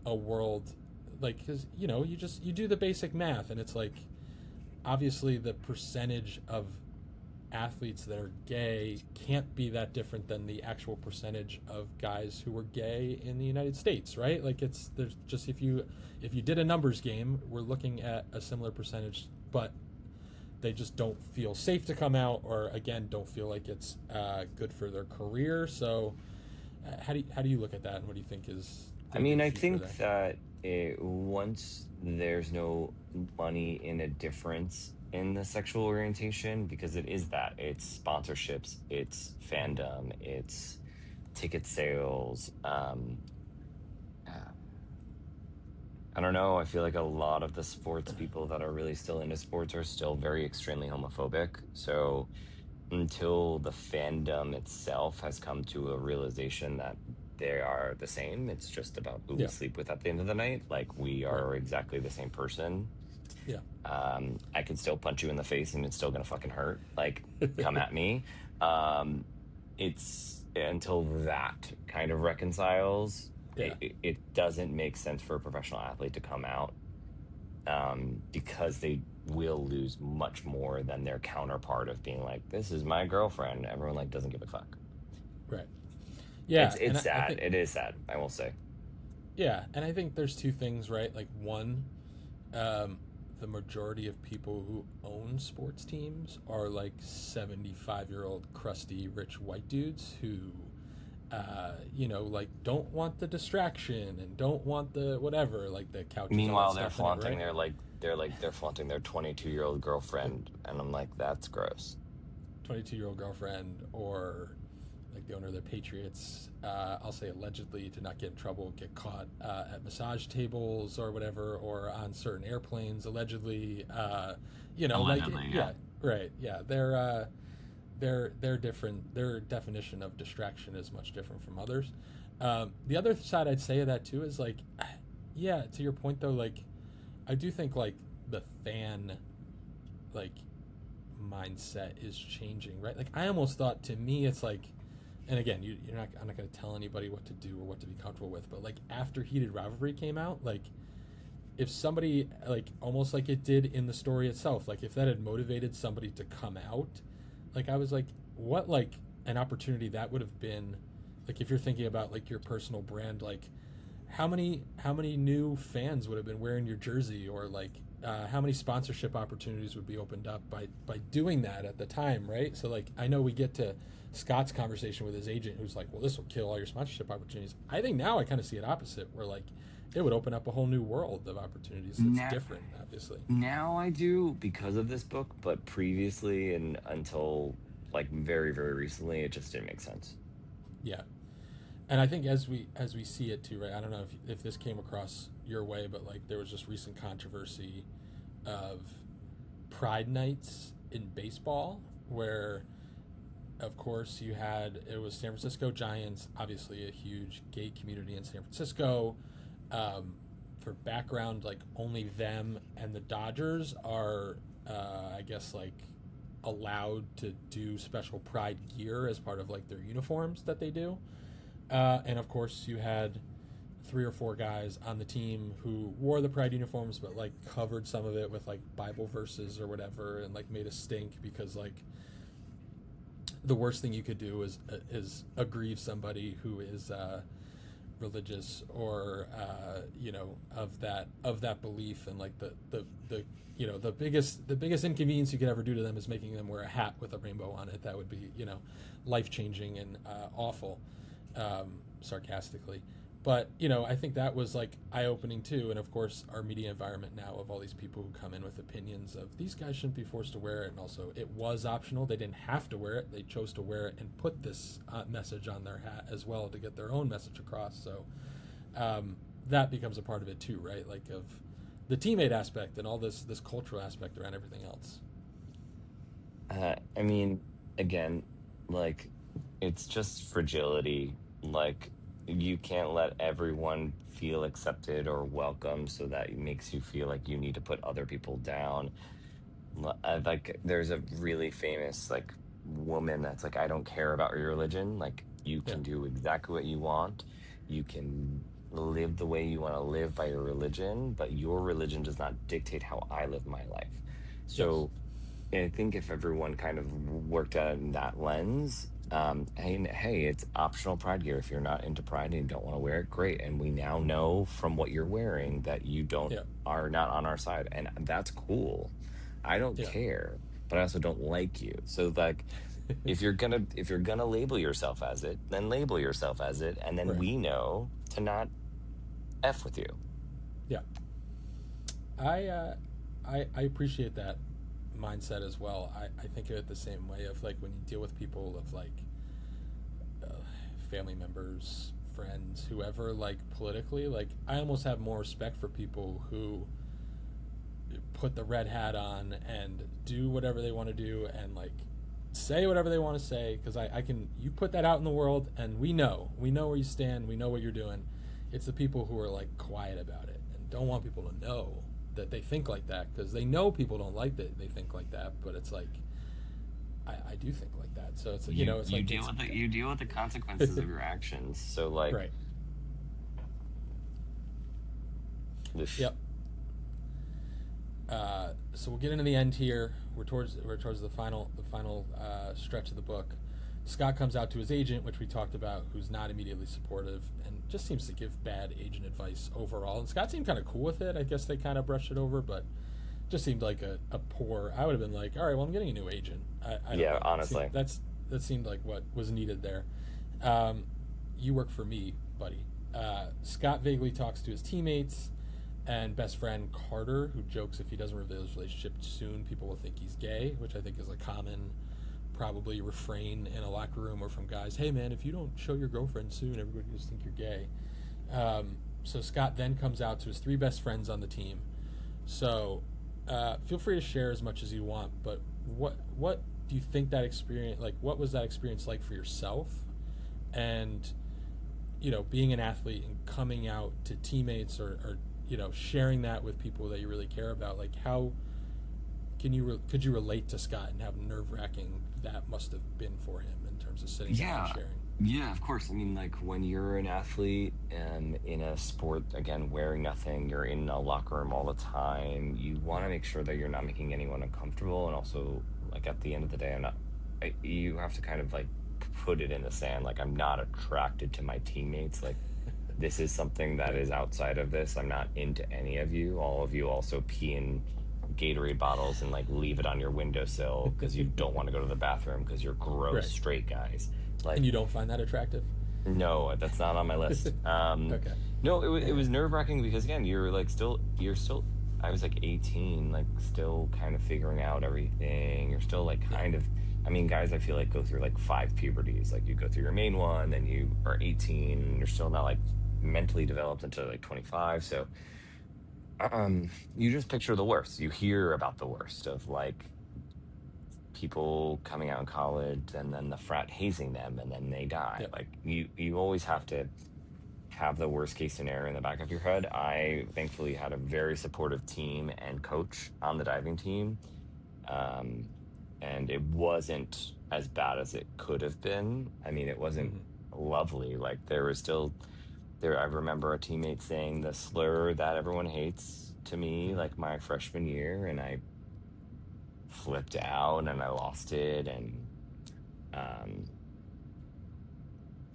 a world, like, because you do the basic math and it's like obviously the percentage of athletes that are gay can't be that different than the actual percentage of guys who were gay in the United States, right? Like there's just, if you did a numbers game, we're looking at a similar percentage, but they just don't feel safe to come out, or again don't feel like it's good for their career. So how do you look at that, and what do you think is I going to be mean, the I future think there? that once there's no money in a difference in the sexual orientation, because it is that, it's sponsorships, it's Mm-hmm. fandom, it's ticket sales, uh, I don't know. I feel like a lot of the sports people that are really still into sports are still very extremely homophobic. So until the fandom itself has come to a realization that they are the same, it's just about who we Yeah, sleep with at the end of the night. Like we right. are exactly the same person. Yeah. I can still punch you in the face and it's still gonna fucking hurt. Like, come at me. Um, it's until that kind of reconciles, Yeah. it doesn't make sense for a professional athlete to come out, because they will lose much more than their counterpart of being like, "This is my girlfriend." Everyone like doesn't give a fuck. Right. It's Yeah, and it's I sad. think It is sad. I will say. yeah, and I think there's two things, right? Like one, um, the majority of people who own sports teams are like 75-year-old crusty rich white dudes who like don't want the distraction and don't want the whatever, like the couches, all that Meanwhile, they're stuff in it, flaunting right? they're flaunting their 22-year-old girlfriend, and I'm like, that's gross. 22-year-old girlfriend, or like the owner of the Patriots, I'll say allegedly, to not get in trouble, get caught at massage tables or whatever, or on certain airplanes, allegedly. Like Allegedly, yeah. yeah, right, yeah, they're different. Their definition of distraction is much different from others. The other side I'd say of that too is like, yeah, to your point though, like I do think like the fan like mindset is changing, right? Like I almost thought, to me it's like, and again, you're not, I'm not going to tell anybody what to do or what to be comfortable with, but like after Heated Rivalry came out, like if somebody, like almost like it did in the story itself, like if that had motivated somebody to come out, like I was like, what, like an opportunity that would have been, like if you're thinking about like your personal brand, like how many new fans would have been wearing your jersey, or like how many sponsorship opportunities would be opened up by doing that at the time, right? So like I know we get to Scott's conversation with his agent, who's like, well, this will kill all your sponsorship opportunities. I think now I kind of see it opposite, where like it would open up a whole new world of opportunities that's Now, different, obviously. now I do because of this book, but previously and until like very, very recently, it just didn't make sense. Yeah, and I think as we see it too, right? I don't know if this came across your way, but like there was just recent controversy of Pride nights in baseball, where of course you had, it was San Francisco Giants, obviously a huge gay community in San Francisco. Um, for background, like only them and the Dodgers are, I guess, like allowed to do special Pride gear as part of like their uniforms that they do. And of course, you had three or four guys on the team who wore the Pride uniforms, but like covered some of it with like Bible verses or whatever, and like made a stink because like the worst thing you could do is aggrieve somebody who is religious, or of that belief, and like the the biggest inconvenience you could ever do to them is making them wear a hat with a rainbow on it. That would be life changing and awful, sarcastically. But I think that was like eye opening too. And of course, our media environment now of all these people who come in with opinions of these guys shouldn't be forced to wear it, and also it was optional. They didn't have to wear it. They chose to wear it and put this message on their hat as well to get their own message across. So that becomes a part of it too, right? Like of the teammate aspect and all this cultural aspect around everything else. I mean, again, like it's just fragility. Like you can't let everyone feel accepted or welcome, so that it makes you feel like you need to put other people down. Like there's a really famous like woman that's like, I don't care about your religion. Like you Yeah. can do exactly what you want. You can live the way you want to live by your religion, but your religion does not dictate how I live my life. Yes. So I think if everyone kind of worked at it in that lens, hey, it's optional Pride gear. If you're not into Pride and you don't want to wear it, great. And we now know from what you're wearing that you don't Yeah. are not on our side, and that's cool. I don't Yeah. care, but I also don't like you. So like, if you're gonna label yourself as it, then label yourself as it, and then Right. we know to not f with you. Yeah. I I appreciate that mindset as well. I think of it the same way, of like when you deal with people of like uh, family members, friends, whoever, like, politically, like, I almost have more respect for people who put the red hat on and do whatever they want to do and, like, say whatever they want to say, because I can, you put that out in the world and we know where you stand, we know what you're doing. It's the people who are, like, quiet about it and don't want people to know that they think like that, because they know people don't like that they think like that, but it's like, I do think like that. So it's, you know, it's you like deal with you deal with the consequences of your actions. So like, right. this, Yep. So we'll get into the end here. We're towards the final stretch of the book. Scott comes out to his agent, which we talked about, who's not immediately supportive and just seems to give bad agent advice overall. And Scott seemed kind of cool with it. I guess they kind of brushed it over, but just seemed like a poor. I would have been like, all right, well, I'm getting a new agent. I don't know. honestly, That seemed like what was needed there. You work for me, buddy. Scott vaguely talks to his teammates and best friend Carter, who jokes if he doesn't reveal his relationship soon, people will think he's gay, which I think is a common, probably, refrain in a locker room or from guys. Hey, man, if you don't show your girlfriend soon, everybody will just think you're gay. So Scott then comes out to his three best friends on the team. So feel free to share as much as you want, but what do you think that experience, like, what was that experience like for yourself? And, you know, being an athlete and coming out to teammates or you know, sharing that with people that you really care about, like, how could you relate to Scott and how nerve-wracking that must have been for him in terms of sitting down and sharing? Yeah, of course. I mean, like, when you're an athlete in a sport, again, wearing nothing, you're in a locker room all the time. You want to make sure that you're not making anyone uncomfortable, and also, like, at the end of the day, you have to kind of, like, put it in the sand. Like, I'm not attracted to my teammates. Like, this is something that is outside of this. I'm not into any of you. All of you also pee in Gatorade bottles and, like, leave it on your windowsill because you don't want to go to the bathroom because you're gross Right. straight guys. Like, And you don't find that attractive? no, that's not on my list. Okay. No, it was nerve wracking because, again, you're still. I was like 18, like, still kind of figuring out everything. You're still, like, kind of. I mean, guys, I feel like go through like 5 puberties. Like, you go through your main one, then you are 18, and you're still not, like, mentally developed until like 25. So you just picture the worst. You hear about the worst of, like, people coming out in college and then the frat hazing them and then they die. Yep. Like, you always have to have the worst case scenario in the back of your head. I thankfully had a very supportive team and coach on the diving team, and it wasn't as bad as it could have been. I mean, it wasn't lovely. Like, there was still there. I remember a teammate saying the slur that everyone hates to me, like, my freshman year, and I flipped out and I lost it. And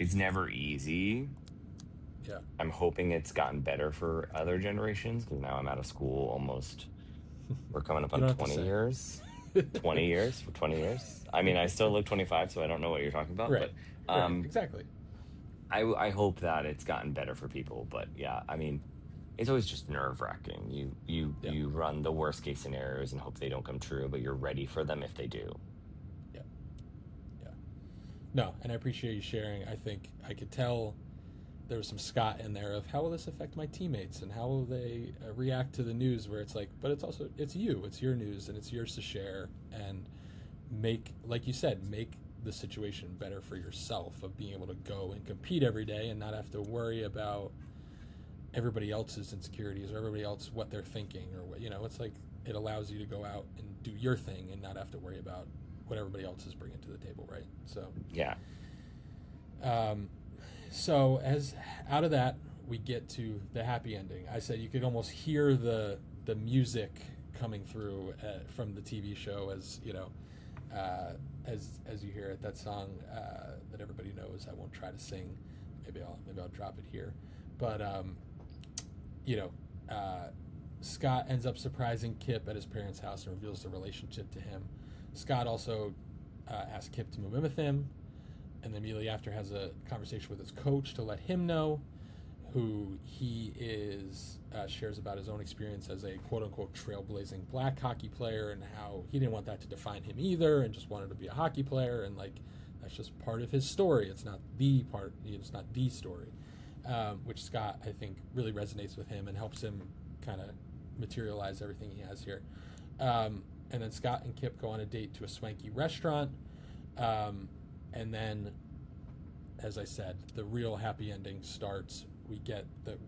it's never easy. Yeah. I'm hoping it's gotten better for other generations, because now I'm out of school almost. We're coming up You on don't have to 20 say. years. 20 years for 20 years. I mean, I still look 25, so I don't know what you're talking about. Right. But Right. Exactly. I hope that it's gotten better for people. But yeah, I mean, it's always just nerve wracking. You run the worst case scenarios and hope they don't come true, but you're ready for them if they do. Yeah. Yeah. No, and I appreciate you sharing. I think I could tell there was some Scott in there of how will this affect my teammates and how will they react to the news, where it's like, but it's you, it's your news and it's yours to share, and make, like you said, make the situation better for yourself of being able to go and compete every day and not have to worry about everybody else's insecurities or everybody else, what they're thinking, or what, you know, it's like, it allows you to go out and do your thing and not have to worry about what everybody else is bringing to the table, right? So Yeah. So as out of that, we get to the happy ending. I said you could almost hear the music coming through from the TV show, as you know, as you hear it. That song that everybody knows. I won't try to sing. Maybe I'll drop it here. But you know, Scott ends up surprising Kip at his parents' house and reveals the relationship to him. Scott also asks Kip to move in with him, and then immediately after has a conversation with his coach to let him know who he is, shares about his own experience as a quote-unquote trailblazing black hockey player and how he didn't want that to define him either and just wanted to be a hockey player, and like that's just part of his story. It's not the part, it's not the story. which Scott, I think, really resonates with him and helps him kind of materialize everything he has here. And then Scott and Kip go on a date to a swanky restaurant. And then, as I said, the real happy ending starts. We get the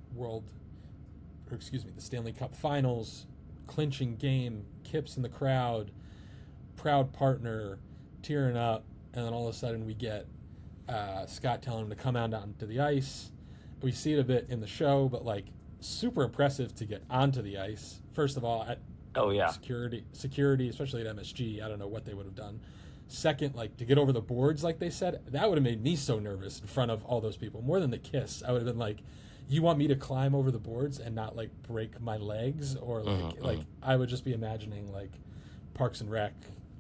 the Stanley Cup Finals, clinching game, Kip's in the crowd, proud partner, tearing up, and then all of a sudden we get Scott telling him to come out onto the ice. We see it a bit in the show, but like super impressive to get onto the ice. First of all, security, especially at MSG, I don't know what they would have done. Second, like to get over the boards, like they said, that would have made me so nervous in front of all those people. More than the kiss, I would have been like, you want me to climb over the boards and not like break my legs, or like I would just be imagining like Parks and Rec,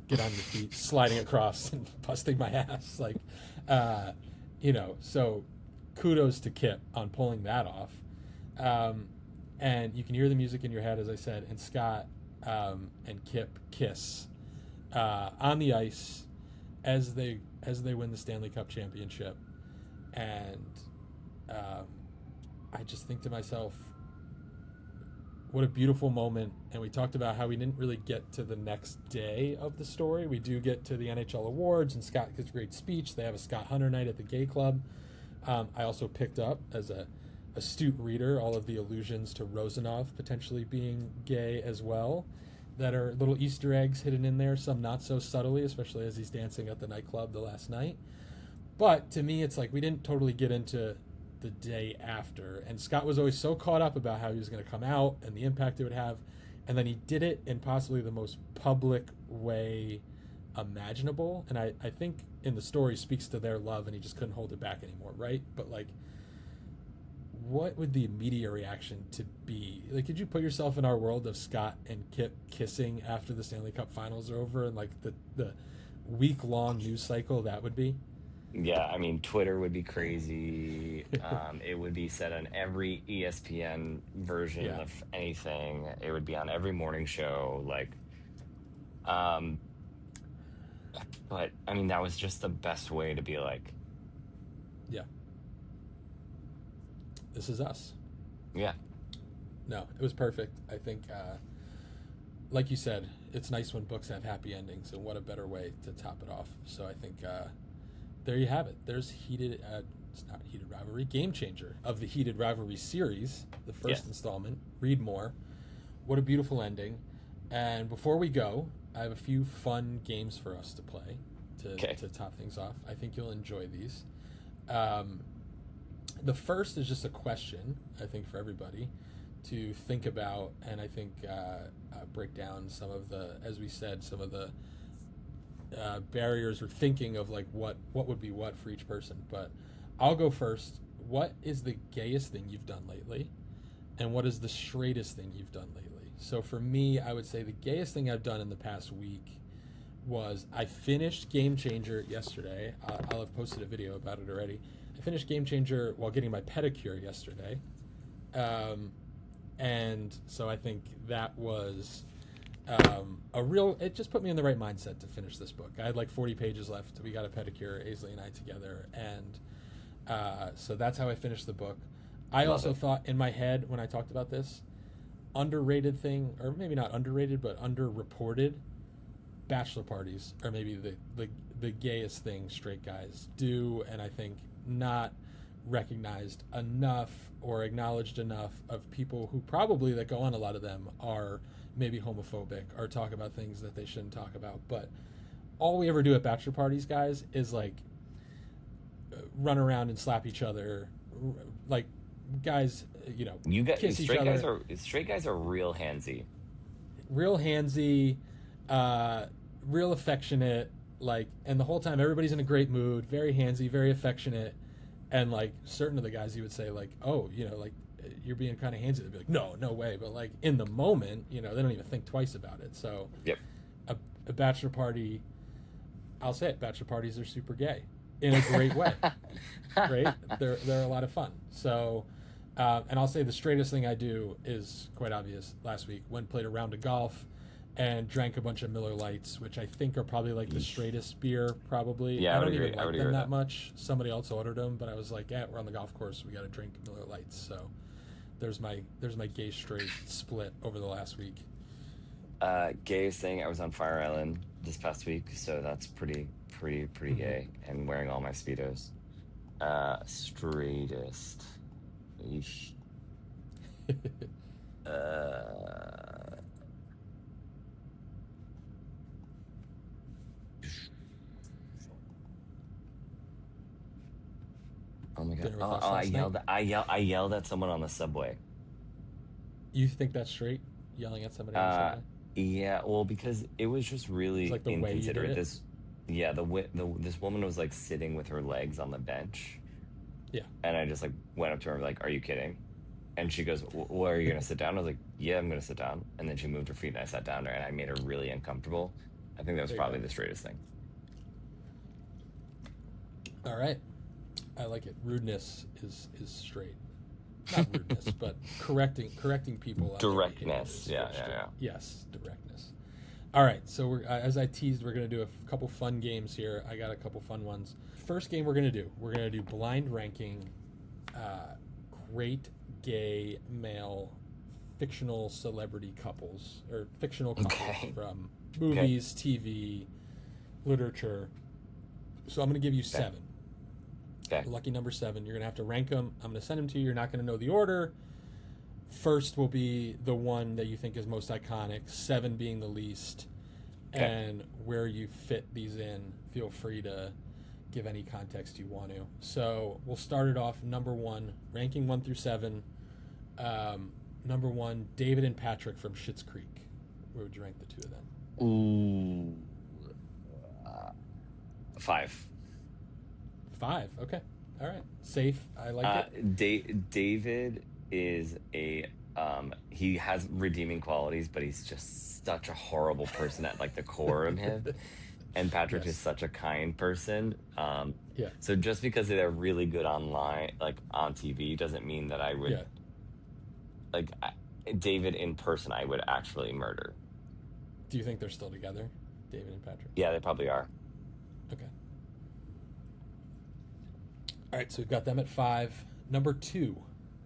get on your feet, sliding across and busting my ass, like so kudos to Kip on pulling that off. And you can hear the music in your head, as I said, and Scott and Kip kiss on the ice as they win the Stanley Cup championship. And I just think to myself, what a beautiful moment. And we talked about how we didn't really get to the next day of the story. We do get to the NHL awards, and Scott gives a great speech. They have a Scott Hunter night at the gay club. I also picked up, as a astute reader, all of the allusions to Rosanov potentially being gay as well, that are little Easter eggs hidden in there, some not so subtly, especially as he's dancing at the nightclub the last night. But to me, it's like we didn't totally get into the day after, and Scott was always so caught up about how he was going to come out and the impact it would have, and then he did it in possibly the most public way imaginable. And I think in the story speaks to their love, and he just couldn't hold it back anymore, right? But like, what would the immediate reaction to be? Like, could you put yourself in our world of Scott and Kip kissing after the Stanley Cup Finals are over, and like the week-long news cycle that would be? Yeah, I mean, Twitter would be crazy. It would be said on every ESPN version of anything. It would be on every morning show. Like, but I mean, that was just the best way to be like, yeah, this is us. Yeah. No, it was perfect. I think, like you said, it's nice when books have happy endings, and what a better way to top it off. So I think there you have it. There's it's not Heated Rivalry, Game Changer of the Heated Rivalry series, the first installment. Read more. What a beautiful ending. And before we go, I have a few fun games for us to play to top things off. I think you'll enjoy these. The first is just a question, I think, for everybody to think about, and I think break down some of the, as we said, some of the barriers or thinking of like what would be what for each person. But I'll go first. What is the gayest thing you've done lately, and what is the straightest thing you've done lately? So for me, I would say the gayest thing I've done in the past week was I finished Game Changer yesterday. I'll have posted a video about it already. I finished Game Changer while getting my pedicure yesterday. And so I think that was it just put me in the right mindset to finish this book. I had like 40 pages left. We got a pedicure, Aisley and I together. And so that's how I finished the book. I also thought in my head when I talked about this, underrated thing, or maybe not underrated, but underreported, bachelor parties are maybe the gayest thing straight guys do, and I think not recognized enough or acknowledged enough of people who probably that go on a lot of them are maybe homophobic or talk about things that they shouldn't talk about. But all we ever do at bachelor parties, guys, is like run around and slap each other, like guys, kiss each other. Straight guys are real handsy, real affectionate, like, and the whole time everybody's in a great mood, very handsy, very affectionate. And like certain of the guys, you would say like, oh, like you're being kind of handsy. They'd be like, no way. But like in the moment, they don't even think twice about it. So a bachelor party, I'll say it, bachelor parties are super gay in a great way. Right? They're a lot of fun. So, and I'll say the straightest thing I do is quite obvious. Last week, went and played a round of golf and drank a bunch of Miller Lights, which I think are probably like the straightest beer, probably. Yeah, I I would don't agree. even I like would them agree with that that. much. Somebody else ordered them, but I was like, yeah, we're on the golf course. We got to drink Miller Lights. So there's my gay straight split over the last week. Gay is saying I was on Fire Island this past week, so that's pretty Hmm. gay, and wearing all my speedos. Straightest. Eesh. Uh, oh my god! Dinner with Oh, us last night. I yelled at someone on the subway. You think that's straight? Yelling at somebody on the Uh, subway? yeah, well, because it was just It's really like the way you did inconsiderate. it. Yeah, this woman was like sitting with her legs on the bench, Yeah. and I just like went up to her and like, "Are you kidding?" And she goes, "Well, are you gonna sit down?" I was like, "Yeah, I'm gonna sit down." And then she moved her feet, and I sat down there, and I made her really uncomfortable. I think that was There you go. probably the straightest thing. All right. I like it. Rudeness is straight. Not rudeness, but correcting people on their behavior Directness, is yeah, very yeah, straight. yeah. Yes, directness. All right, so we're as I teased, we're gonna do a couple fun games here. I got a couple fun ones. First game we're gonna do blind ranking, uh, great gay male fictional celebrity couples or fictional couples Okay, from okay, movies, TV, literature. So I'm gonna give you okay, seven. okay, Lucky number seven. You're gonna have to rank them. I'm gonna send them to you. You're not gonna know the order. First will be the one that you think is most iconic, seven being the least, okay. and where you fit these in. Feel free to give any context you want to. So we'll start it off number one, ranking one through seven. Number one, David and Patrick from Schitt's Creek. Where would you rank the two of them? Ooh, uh, five. Five. Okay. All right. Safe. I like Uh, it. David is he has redeeming qualities, but he's just such a horrible person at like the core of him. And Patrick is Yes. such a kind person. Yeah. So just because they're really good online, like on TV, doesn't mean that I would Yeah. like David in person. I would actually murder. Do you think they're still together, David and Patrick? Yeah, they probably are. Okay. All right, so we've got them at five. Number two,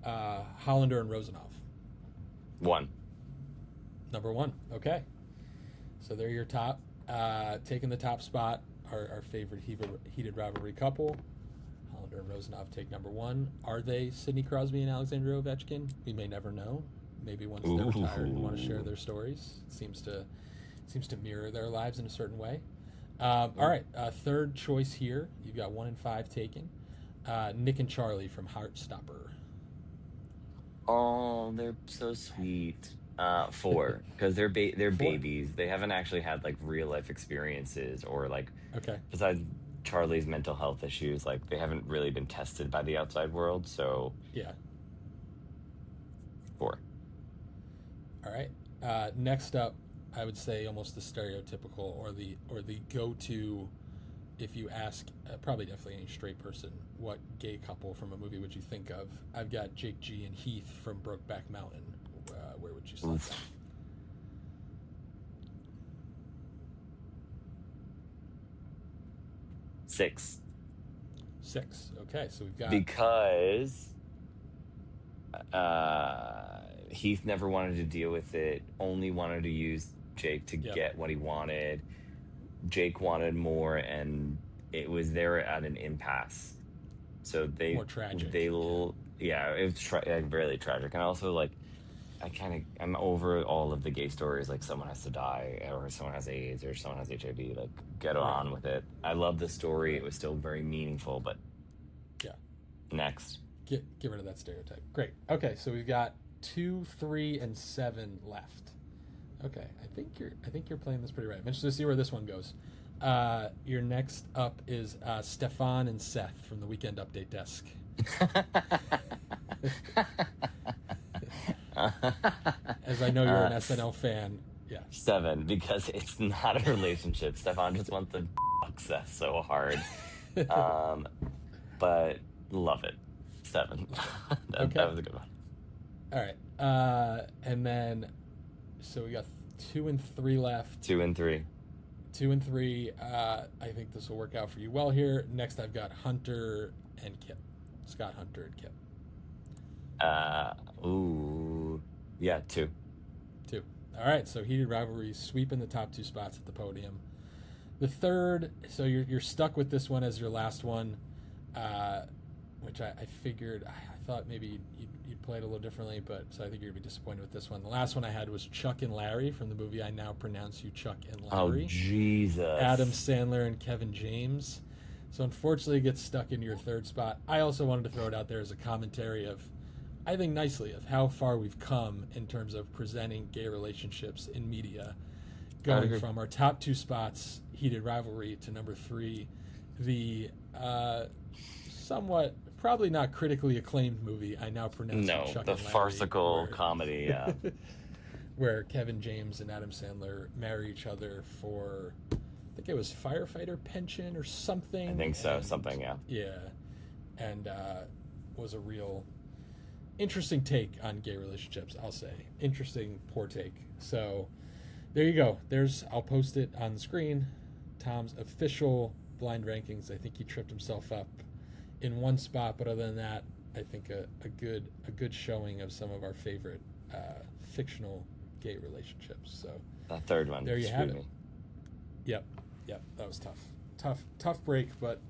Hollander and Rosanov. One. Number one. Okay. So they're your top. Taking the top spot, our favorite heated rivalry couple. Hollander and Rosanov take number one. Are they Sidney Crosby and Alexander Ovechkin? We may never know. Maybe once they're retired and want to share Ooh. their stories. It seems to mirror their lives in a certain way. All right, third choice here. You've got one and five taken. Nick and Charlie from Heartstopper. Oh, they're so sweet. Four, because they're Four. babies. They haven't actually had like real life experiences or like Okay. besides Charlie's mental health issues, like they haven't really been tested by the outside world. So Yeah. four. All right. Next up, I would say almost the stereotypical or the go-to if you ask probably definitely any straight person what gay couple from a movie would you think of. I've got Jake G and Heath from Brokeback Mountain. Where would you slot them? Oof. Six. Six. Okay, so we've got Because Heath never wanted to deal with it, only wanted to use Jake to yep, get what he wanted. Jake wanted more, and it was there at an impasse. So more tragic. they Yeah. yeah, it was like really tragic. And also like I'm over all of the gay stories, like someone has to die or someone has AIDS or someone has HIV. Like get Right. on with it. I love the story. It Right. was still very meaningful, but Yeah. next. Get rid of that stereotype. Great. Okay, so we've got 2, 3, and 7 left. Okay, I think you're playing this pretty right. I'm interested to see where this one goes. Your next up is Stefan and Seth from the Weekend Update desk. As I know you're an uh, SNL fan. Yeah. Seven, because it's not a relationship. Stefan just wants to fuck Seth so hard. Um, but love it. Seven. Okay. That was a good one. All right. And then, so we got 2 and 3 left. 2 and 3. 2 and 3. I think this will work out for you well here. Next, I've got Hunter and Kip. Scott, Hunter, and Kip. Yeah, 2. 2. All right, so Heated Rivalry sweeping the top 2 spots at the podium. The third, so you're stuck with this one as your last one, which I figured, I thought maybe you'd play it a little differently, but so I think you're going to be disappointed with this one. The last one I had was Chuck and Larry from the movie I Now Pronounce You Chuck and Larry. Oh, Jesus. Adam Sandler and Kevin James. So unfortunately it gets stuck into your third spot. I also wanted to throw it out there as a commentary of, I think nicely, of how far we've come in terms of presenting gay relationships in media. Going from our top 2 spots, Heated Rivalry, to number 3, the somewhat, probably not critically acclaimed movie I Now Pronounce You Chuck the and Larry, farcical comedy, yeah. where Kevin James and Adam Sandler marry each other for, I think it was firefighter pension or something. I think so, something, yeah. Yeah, and was a real interesting take on gay relationships, I'll say. Interesting, poor take. So there you go. I'll post it on the screen. Tom's official blind rankings. I think he tripped himself up in one spot, but other than that, I think a good showing of some of our favorite fictional gay relationships. So that third one, there you have it. Yep, that was tough break, but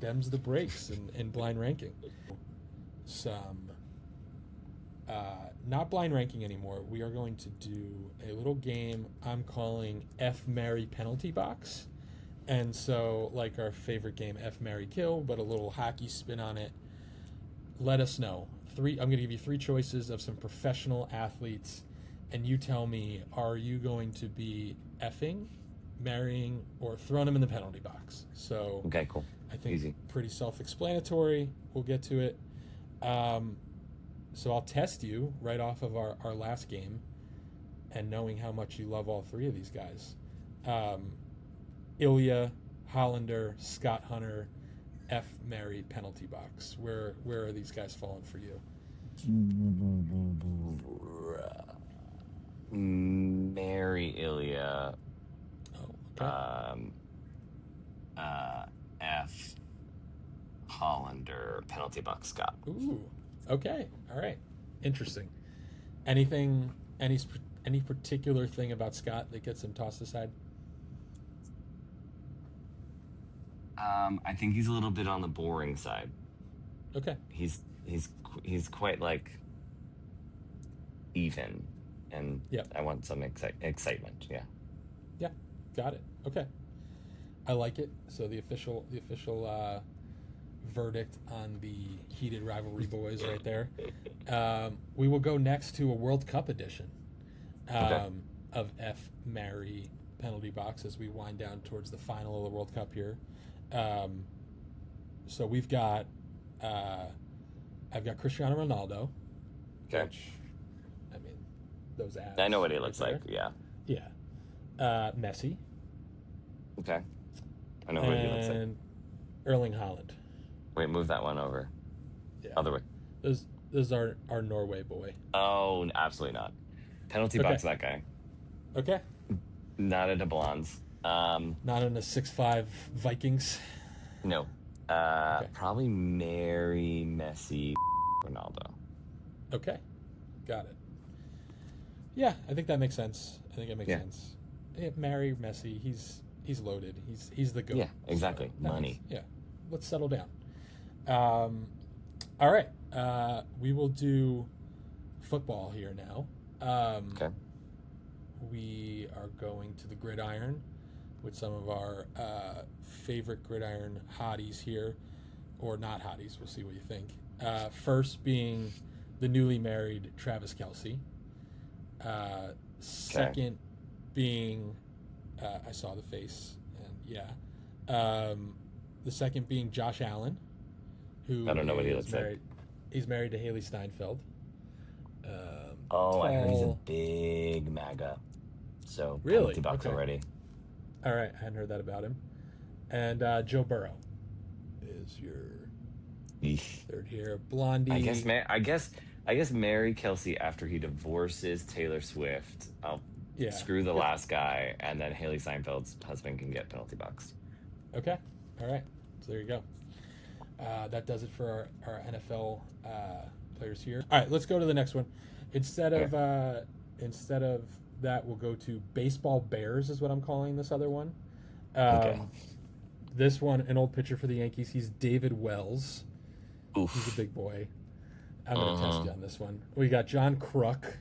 them's the breaks in blind ranking. Some not blind ranking anymore. We are going to do a little game I'm calling F, Marry, Penalty Box. And so, like our favorite game, F, Marry, Kill, but a little hockey spin on it. Let us know. I'm going to give you 3 choices of some professional athletes, and you tell me, are you going to be effing, marrying, or throwing them in the penalty box? So, okay, cool. I think easy. Pretty self-explanatory. We'll get to it. So I'll test you right off of our last game, and knowing how much you love all 3 of these guys. Ilya, Hollander, Scott Hunter, F, Marry, penalty box. Where are these guys falling for you? Marry Ilya. Oh, okay. F, Hollander, penalty box, Scott. Ooh, okay, all right, interesting. Any particular thing about Scott that gets him tossed aside? I think he's a little bit on the boring side. Okay. He's quite like even, and I want some excitement. Yeah. Yeah, got it. Okay, I like it. So the official verdict on the Heated Rivalry boys right there. We will go next to a World Cup edition of F, Marry, penalty box as we wind down towards the final of the World Cup here. So we've got I've got Cristiano Ronaldo. Okay. Which, I mean, those abs. I know what he looks like. Yeah. Yeah. Messi. Okay. I know what he looks like. And Erling Haaland. Wait, move that one over. Yeah. Other way. Those are our Norway boy. Oh, absolutely not. Penalty box that guy. Okay. Not into blondes. Not in the 6'5" Vikings. No. Probably marry Messi, Ronaldo. Okay. Got it. Yeah, I think that makes sense. Sense. Yeah, marry Messi. He's loaded. He's the GOAT. Yeah, exactly. So money. Yeah. Let's settle down. All right. We will do football here now. Okay. We are going to the gridiron with some of our favorite gridiron hotties here, or not hotties. We'll see what you think. First being the newly married Travis Kelce. Second being, I saw the face, and yeah. The second being Josh Allen, who I don't know what he looks like. He's married to Haley Steinfeld. I heard he's a big MAGA. So really, penalty box already. All right, I hadn't heard that about him. And Joe Burrow is your third here. Blondie. I guess marry Kelce after he divorces Taylor Swift. Yeah. screw the Yep. last guy, and then Haley Steinfeld's husband can get penalty box. Okay. All right. So there you go. That does it for our NFL players here. All right, let's go to the next one. Instead Okay. of that, we'll go to baseball bears is what I'm calling this other one. Okay. This one, an old pitcher for the Yankees. He's David Wells. He's a Oof. big boy. I'm going to test Uh-huh. you on this one. We got John Kruk,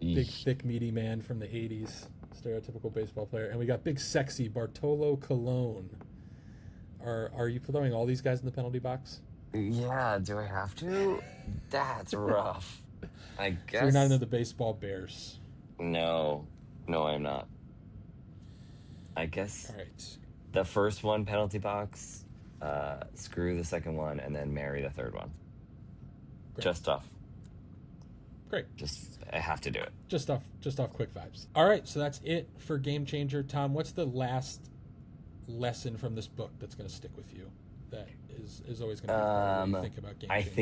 big, Eesh. thick, meaty man from the 80s, stereotypical baseball player. And we got big, sexy Bartolo Colon. Are you throwing all these guys in the penalty box? Yeah, do I have to? That's rough. I So you're not into guess the baseball bears. no. No, I'm not. I guess All right. the first one penalty box, screw the second one, and then marry the third one. Great. Just tough. Great. Just I have to do it. Just off quick vibes. All right, so that's it for Game Changer. Tom, what's the last lesson from this book that's going to stick with you? That is always going to be part of what you think about Game I Changer.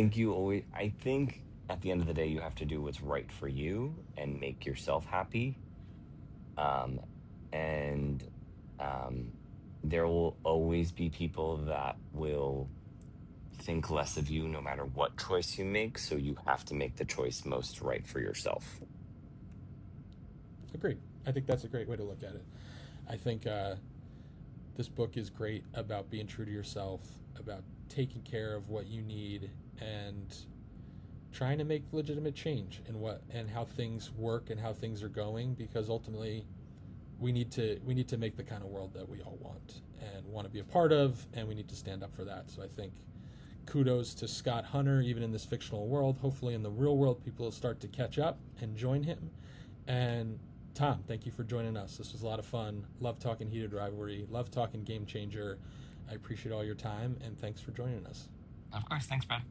think at the end of the day you have to do what's right for you and make yourself happy. And there will always be people that will think less of you no matter what choice you make, so you have to make the choice most right for yourself. Agreed. I think that's a great way to look at it. I think this book is great about being true to yourself, about taking care of what you need, and trying to make legitimate change in what and how things work and how things are going. Because ultimately, we need to make the kind of world that we all want and want to be a part of, and we need to stand up for that. So I think kudos to Scott Hunter, even in this fictional world. Hopefully, in the real world, people will start to catch up and join him. And Tom, thank you for joining us. This was a lot of fun. Love talking Heated Rivalry. Love talking Game Changer. I appreciate all your time, and thanks for joining us. Of course. Thanks, Brad.